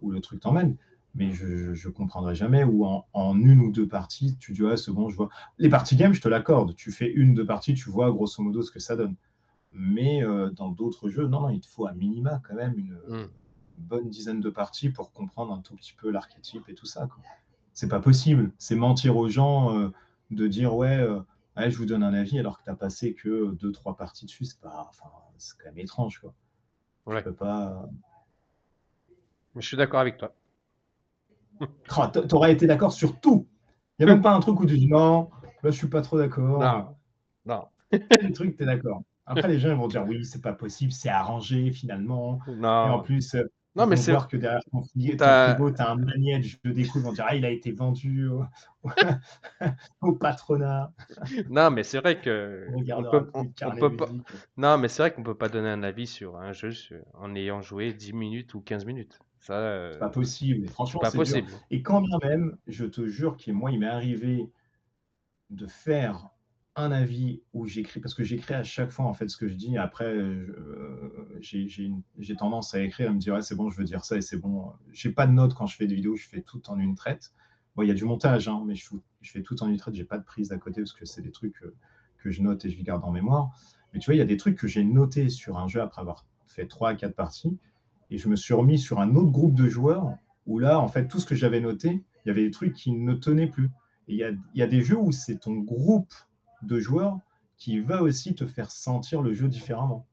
où le truc t'emmène. Mais je ne comprendrai jamais où en 1 ou 2 parties, tu dis, ouais, c'est bon, je vois. Les parties games, je te l'accorde. Tu fais 1, 2 parties, tu vois grosso modo ce que ça donne. Mais dans d'autres jeux, non, non, il te faut à minima quand même une hmm, bonne dizaine de parties pour comprendre un tout petit peu l'archétype et tout ça, quoi. C'est pas possible. C'est mentir aux gens de dire ouais, ouais, je vous donne un avis alors que tu as passé que 2, 3 parties dessus. C'est quand même étrange, quoi. Tu ouais. peux pas. Je suis d'accord avec toi. Oh, t'aurais été d'accord sur tout. Il n'y a même pas un truc où tu dis non, là je suis pas trop d'accord. Non, non, Les trucs, tu es d'accord. Après, les gens ils vont dire oui, c'est pas possible, c'est arrangé finalement. Et en non, plus, non, ils mais vont c'est, voir que derrière ton t'as, frigo, tu as un manuel de jeu d'écho. Ils vont dire ah, il a été vendu au patronat. non, mais c'est vrai que On on regardera peut, plus de on carnet peut pas, ludique. non, mais c'est vrai qu'on peut pas donner un avis sur un jeu en ayant joué 10 minutes ou 15 minutes. Ça, C'est pas possible. c'est Franchement, pas c'est dur. possible. Et quand bien même, je te jure que moi, il m'est arrivé de faire un avis où j'écris, parce que j'écris à chaque fois en fait ce que je dis. Après, j'ai tendance à écrire, à me dire ouais, c'est bon, je veux dire ça et c'est bon. J'ai pas de notes quand je fais des vidéos, je fais tout en une traite. Bon, il y a du montage, hein, mais je fais tout en une traite. J'ai pas de prise à côté parce que c'est des trucs que je note et je les garde en mémoire. Mais tu vois, il y a des trucs que j'ai notés sur un jeu après avoir fait 3 à 4 parties et je me suis remis sur un autre groupe de joueurs où là, en fait, tout ce que j'avais noté, il y avait des trucs qui ne tenaient plus. Et il y a des jeux où c'est ton groupe de joueurs qui va aussi te faire sentir le jeu différemment.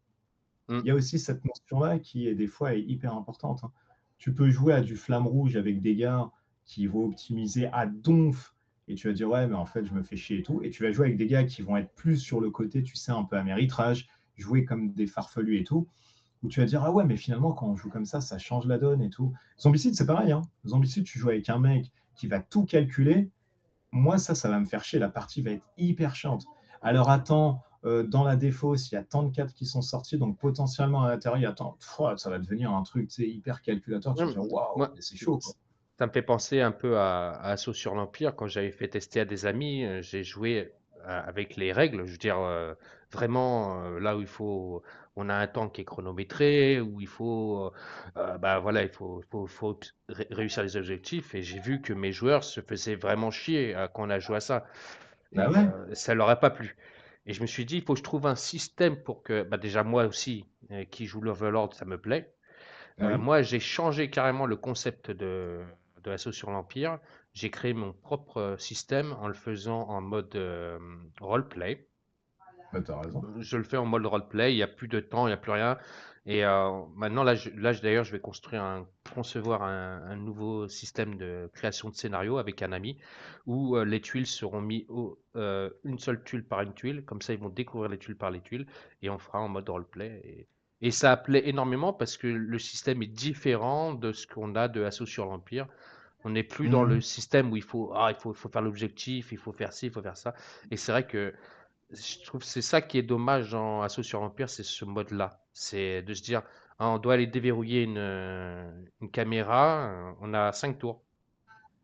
Hmm. Il y a aussi cette notion-là qui est des fois est hyper importante, hein. Tu peux jouer à du flamme rouge avec des gars qui vont optimiser à donf et tu vas dire ouais mais en fait je me fais chier et tout, et tu vas jouer avec des gars qui vont être plus sur le côté, tu sais, un peu améritrage, jouer comme des farfelus et tout, où tu vas dire ah ouais mais finalement quand on joue comme ça change la donne et tout. Zombicide c'est pareil, hein. Zombicide tu joues avec un mec qui va tout calculer, moi, ça va me faire chier. La partie va être hyper chiante. Alors, attends, dans la défausse, il y a tant de cartes qui sont sorties, donc potentiellement à l'intérieur, il y a tant. Ça va devenir un truc hyper calculateur. Tu Ouais, vas dire, waouh, moi, c'est chaud, quoi. ça me fait penser un peu à Assaut sur l'Empire. Quand j'avais fait tester à des amis, j'ai joué avec les règles. Je veux dire, vraiment, là où on a un temps qui est chronométré, où il faut, bah voilà, réussir les objectifs. Et j'ai vu que mes joueurs se faisaient vraiment chier quand on a joué à ça. Bah Et ouais, ça leur a pas plu. Et je me suis dit, il faut que je trouve un système pour que, bah déjà moi aussi, qui joue l'Overlord, ça me plaît. oui, Moi, j'ai changé carrément le concept de l'assaut sur l'Empire. J'ai créé mon propre système en le faisant en mode roleplay. bah t'as raison. Je le fais en mode roleplay, il n'y a plus de temps, il n'y a plus rien. Et maintenant, d'ailleurs, je vais concevoir un nouveau système de création de scénario avec un ami où les tuiles seront mises une seule tuile par une tuile. Comme ça, ils vont découvrir les tuiles par les tuiles et on fera en mode roleplay. Et ça plaît énormément parce que le système est différent de ce qu'on a de Assaut sur l'Empire. On n'est plus dans le Mhm. système où il faut faire l'objectif, il faut faire ci, il faut faire ça. Et c'est vrai que je trouve que c'est ça qui est dommage dans Assaut sur l'Empire, c'est ce mode-là. C'est de se dire, ah, on doit aller déverrouiller une caméra, on a 5 tours.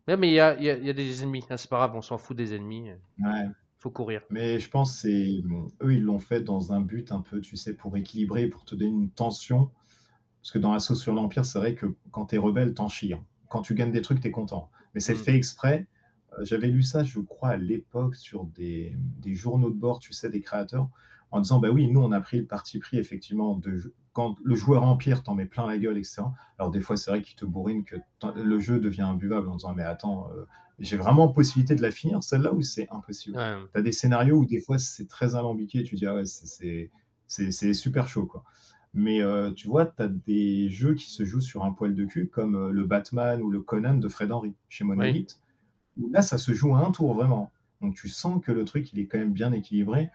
Mais il y a des ennemis, ah, c'est pas grave, on s'en fout des ennemis, Ouais. faut courir. Mais je pense que eux, ils l'ont fait dans un but un peu, tu sais, pour équilibrer, pour te donner une tension. Parce que dans l'assaut sur l'Empire, c'est vrai que quand tu es rebelle, t'en chies, hein. Quand tu gagnes des trucs, tu es content. Mais c'est Hmm. fait exprès. J'avais lu ça, je crois, à l'époque, sur des journaux de bord, tu sais, des créateurs, en disant, bah oui, nous, on a pris le parti pris, effectivement, quand le joueur Empire t'en met plein la gueule, etc. Alors, des fois, c'est vrai qu'il te bourrine, que le jeu devient imbuvable en disant, mais attends, j'ai vraiment possibilité de la finir, celle-là, où c'est impossible. Ouais, Tu as des scénarios où, des fois, c'est très alambiqué, tu dis, ah ouais, c'est super chaud, quoi. Mais tu vois, tu as des jeux qui se jouent sur un poil de cul, comme le Batman ou le Conan de Fred Henry, chez oui. Monolith, où là, ça se joue à un tour vraiment. Donc tu sens que le truc, il est quand même bien équilibré.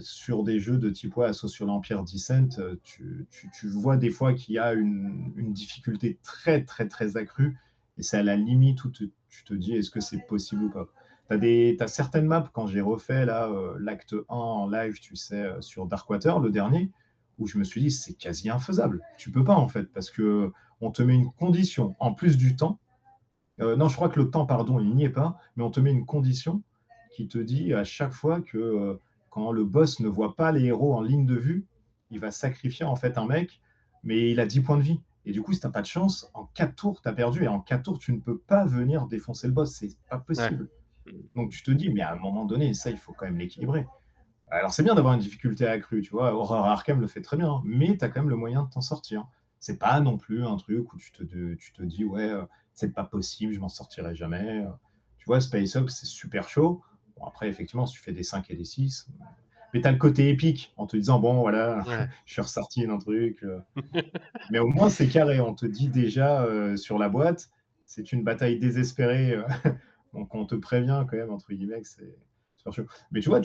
Sur des jeux de type ouais, Assaut sur l'Empire Descent, tu vois des fois qu'il y a une difficulté très, très, très accrue. Et c'est à la limite où tu te dis est-ce que c'est possible ou pas. T'as certaines maps, quand j'ai refait là l'acte 1 en live, tu sais, sur Darkwater, le dernier, où je me suis dit c'est quasi infaisable. Tu peux pas en fait, parce que on te met une condition en plus du temps. Non, je crois que le temps, pardon, il n'y est pas, mais on te met une condition qui te dit à chaque fois que quand le boss ne voit pas les héros en ligne de vue, il va sacrifier en fait un mec, mais il a 10 points de vie. Et du coup, si tu n'as pas de chance, en 4 tours, tu as perdu. Et en 4 tours, tu ne peux pas venir défoncer le boss. C'est pas Ouais. possible. Donc tu te dis, mais à un moment donné, ça, il faut quand même l'équilibrer. Alors c'est bien d'avoir une difficulté accrue, tu vois. Horror Arkham le fait très bien, mais tu as quand même le moyen de t'en sortir. C'est pas non plus un truc où tu te dis, ouais, c'est pas possible, je m'en sortirai jamais. Tu vois, Space Hulk, c'est super chaud. Bon, après, effectivement, si tu fais des 5 et des 6, mais tu as le côté épique en te disant, bon, voilà, Ouais. je suis ressorti d'un truc. Mais au moins, c'est carré. On te dit déjà sur la boîte, c'est une bataille désespérée. Donc on te prévient quand même, entre guillemets, que c'est super chaud. Mais tu vois,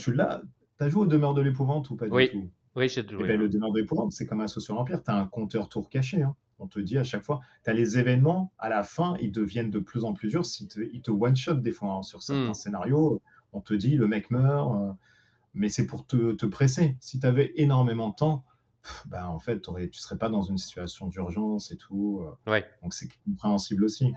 t'as joué au Demeure de l'Épouvante ou pas du Oui, tout? oui, j'ai Et joué. bien, Ouais. le Demeure de l'Épouvante, c'est comme un saut sur l'Empire. Tu as un compteur tour caché. Hein. On te dit à chaque fois, tu as les événements, à la fin, ils deviennent de plus en plus durs. Ils te one-shot des fois hein, sur certains Hmm. scénarios. On te dit, le mec meurt, mais c'est pour te presser. Si tu avais énormément de temps, ben, en fait, tu ne serais pas dans une situation d'urgence et tout. Ouais. Donc, c'est compréhensible aussi.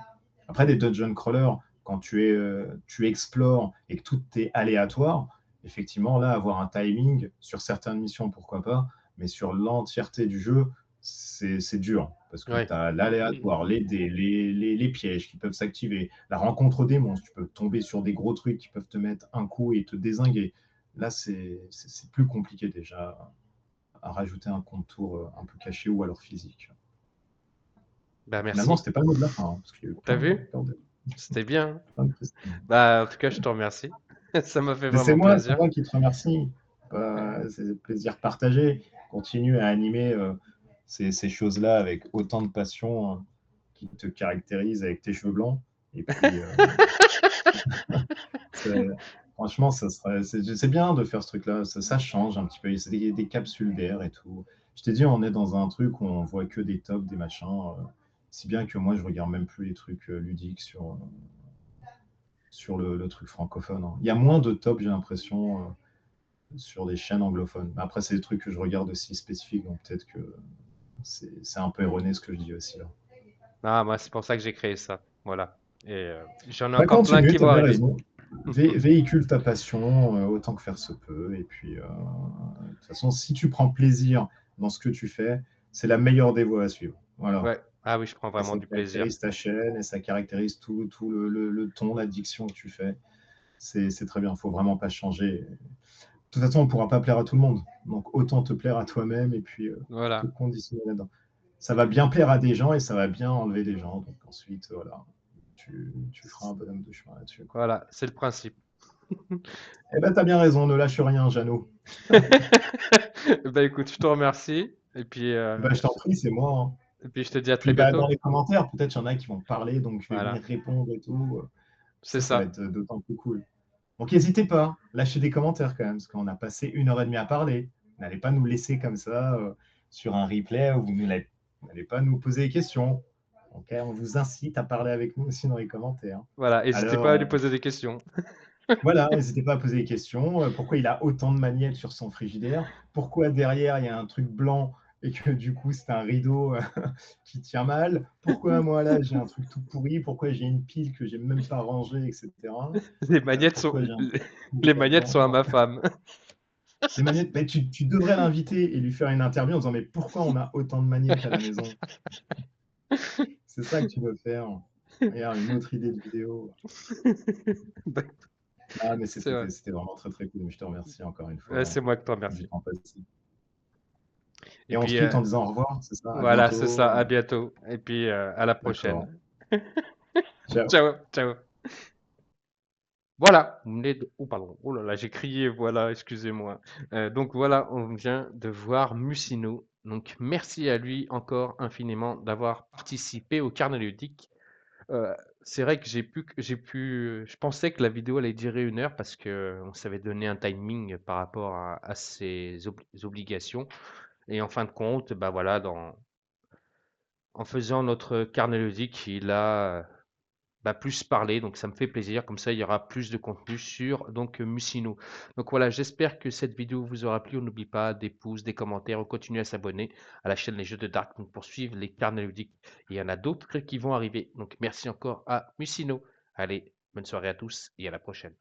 Après, des dungeon crawlers, quand tu explores et que tout est aléatoire, effectivement, là, avoir un timing sur certaines missions, pourquoi pas, mais sur l'entièreté du jeu, c'est dur. Parce que Ouais. tu as l'aléatoire, les dés, les pièges qui peuvent s'activer, la rencontre des monstres, tu peux tomber sur des gros trucs qui peuvent te mettre un coup et te dézinguer. Là, c'est plus compliqué déjà à rajouter un contour un peu caché ou alors physique. Bah, Finalement, merci. c'était pas le mot de la fin, hein, parce qu'il y a eu T'as plein, vu? plein C'était bien. questions. Bah, en tout cas, je te remercie. Ça m'a fait Mais c'est vraiment moi, plaisir. qui te remercie. C'est plaisir partagé. Continue à animer ces choses-là avec autant de passion qui te caractérise avec tes cheveux blancs. Et puis, franchement, c'est bien de faire ce truc-là. Ça change un petit peu. C'est des capsules d'air et tout. Je t'ai dit, on est dans un truc où on voit que des tops, des machins. Si bien que moi, je regarde même plus les trucs ludiques sur le truc francophone. Hein. Il y a moins de tops, j'ai l'impression, sur des chaînes anglophones. Mais après, c'est des trucs que je regarde aussi spécifiques, donc peut-être que c'est un peu erroné ce que je dis aussi. Là. Ah, moi, c'est pour ça que j'ai créé ça. Voilà. Et j'en ai Bah, encore plein continue, qui tu as vont bien arriver. raison. Véhicule ta passion autant que faire se peut. Et puis, de toute façon, si tu prends plaisir dans ce que tu fais, c'est la meilleure des voies à suivre. Voilà. Ouais. Ah oui, je prends Et vraiment ça du plaisir. caractérise ta chaîne et ça caractérise tout le ton, la diction que tu fais. C'est très bien. Il ne faut vraiment pas changer. De toute façon, on ne pourra pas plaire à tout le monde. Donc, autant te plaire à toi-même et puis te Voilà. conditionner là-dedans. Ça va bien plaire à des gens et ça va bien enlever des gens. Donc, ensuite, voilà, tu feras un bonhomme de chemin là-dessus. Voilà, c'est le principe. Eh ben, tu as bien raison. Ne lâche rien, Jeannot. Bah écoute, je te remercie. Ben, je t'en prie, c'est moi. Hein. Et puis je te dis à très Puis, bah, dans bientôt. les commentaires, peut-être qu'il y en a qui vont parler, donc je vais venir Voilà. répondre et tout. C'est Ça va ça. être d'autant plus cool. Donc, n'hésitez pas, lâchez des commentaires quand même, parce qu'on a passé 1h30 à parler. N'allez pas nous laisser comme ça sur un replay où vous n'allez pas nous poser des questions. Donc, on vous incite à parler avec nous aussi dans les commentaires. Voilà. N'hésitez pas à lui Alors, poser des questions. voilà, n'hésitez pas à poser des questions. Pourquoi il a autant de magnettes sur son frigidaire? Pourquoi derrière, il y a un truc blanc et que du coup, c'est un rideau qui tient mal? Pourquoi moi, là, j'ai un truc tout pourri? Pourquoi j'ai une pile que j'ai même pas rangée, etc. Les magnettes sont, Pourquoi j'ai un truc pourri les magnettes sont à là-dedans? ma femme. Les magnettes, bah, tu devrais l'inviter et lui faire une interview en disant mais pourquoi on a autant de magnettes à la maison? C'est ça que tu veux faire. Regarde, une autre idée de vidéo. Bah, Ah, mais c'est vrai. c'était vraiment très très cool. Mais je te remercie encore une Ouais, fois c'est moi qui te du remercie. temps passé. Et Et on se puis, quitte en disant au revoir, c'est ça? À voilà, c'est ça. bientôt. À bientôt. Et puis, à la D'accord. prochaine. Ciao. Ciao, ciao. Voilà. Oh, pardon. Oh là là, j'ai crié. Voilà, excusez-moi. Donc voilà, on vient de voir Mussino. Donc merci à lui encore infiniment d'avoir participé au carnet ludique. C'est vrai que je pensais que la vidéo allait durer 1 heure parce que on s'avait donné un timing par rapport à ses obligations. Et en fin de compte, bah voilà, en faisant notre carnet ludique, il a bah, plus parlé, donc ça me fait plaisir. Comme ça, il y aura plus de contenu sur donc Mussino. Donc voilà, j'espère que cette vidéo vous aura plu. On n'oublie pas des pouces, des commentaires. On continue à s'abonner à la chaîne Les Jeux de Dark donc pour suivre les carnets ludiques. Et il y en a d'autres qui vont arriver. Donc merci encore à Mussino. Allez, bonne soirée à tous et à la prochaine.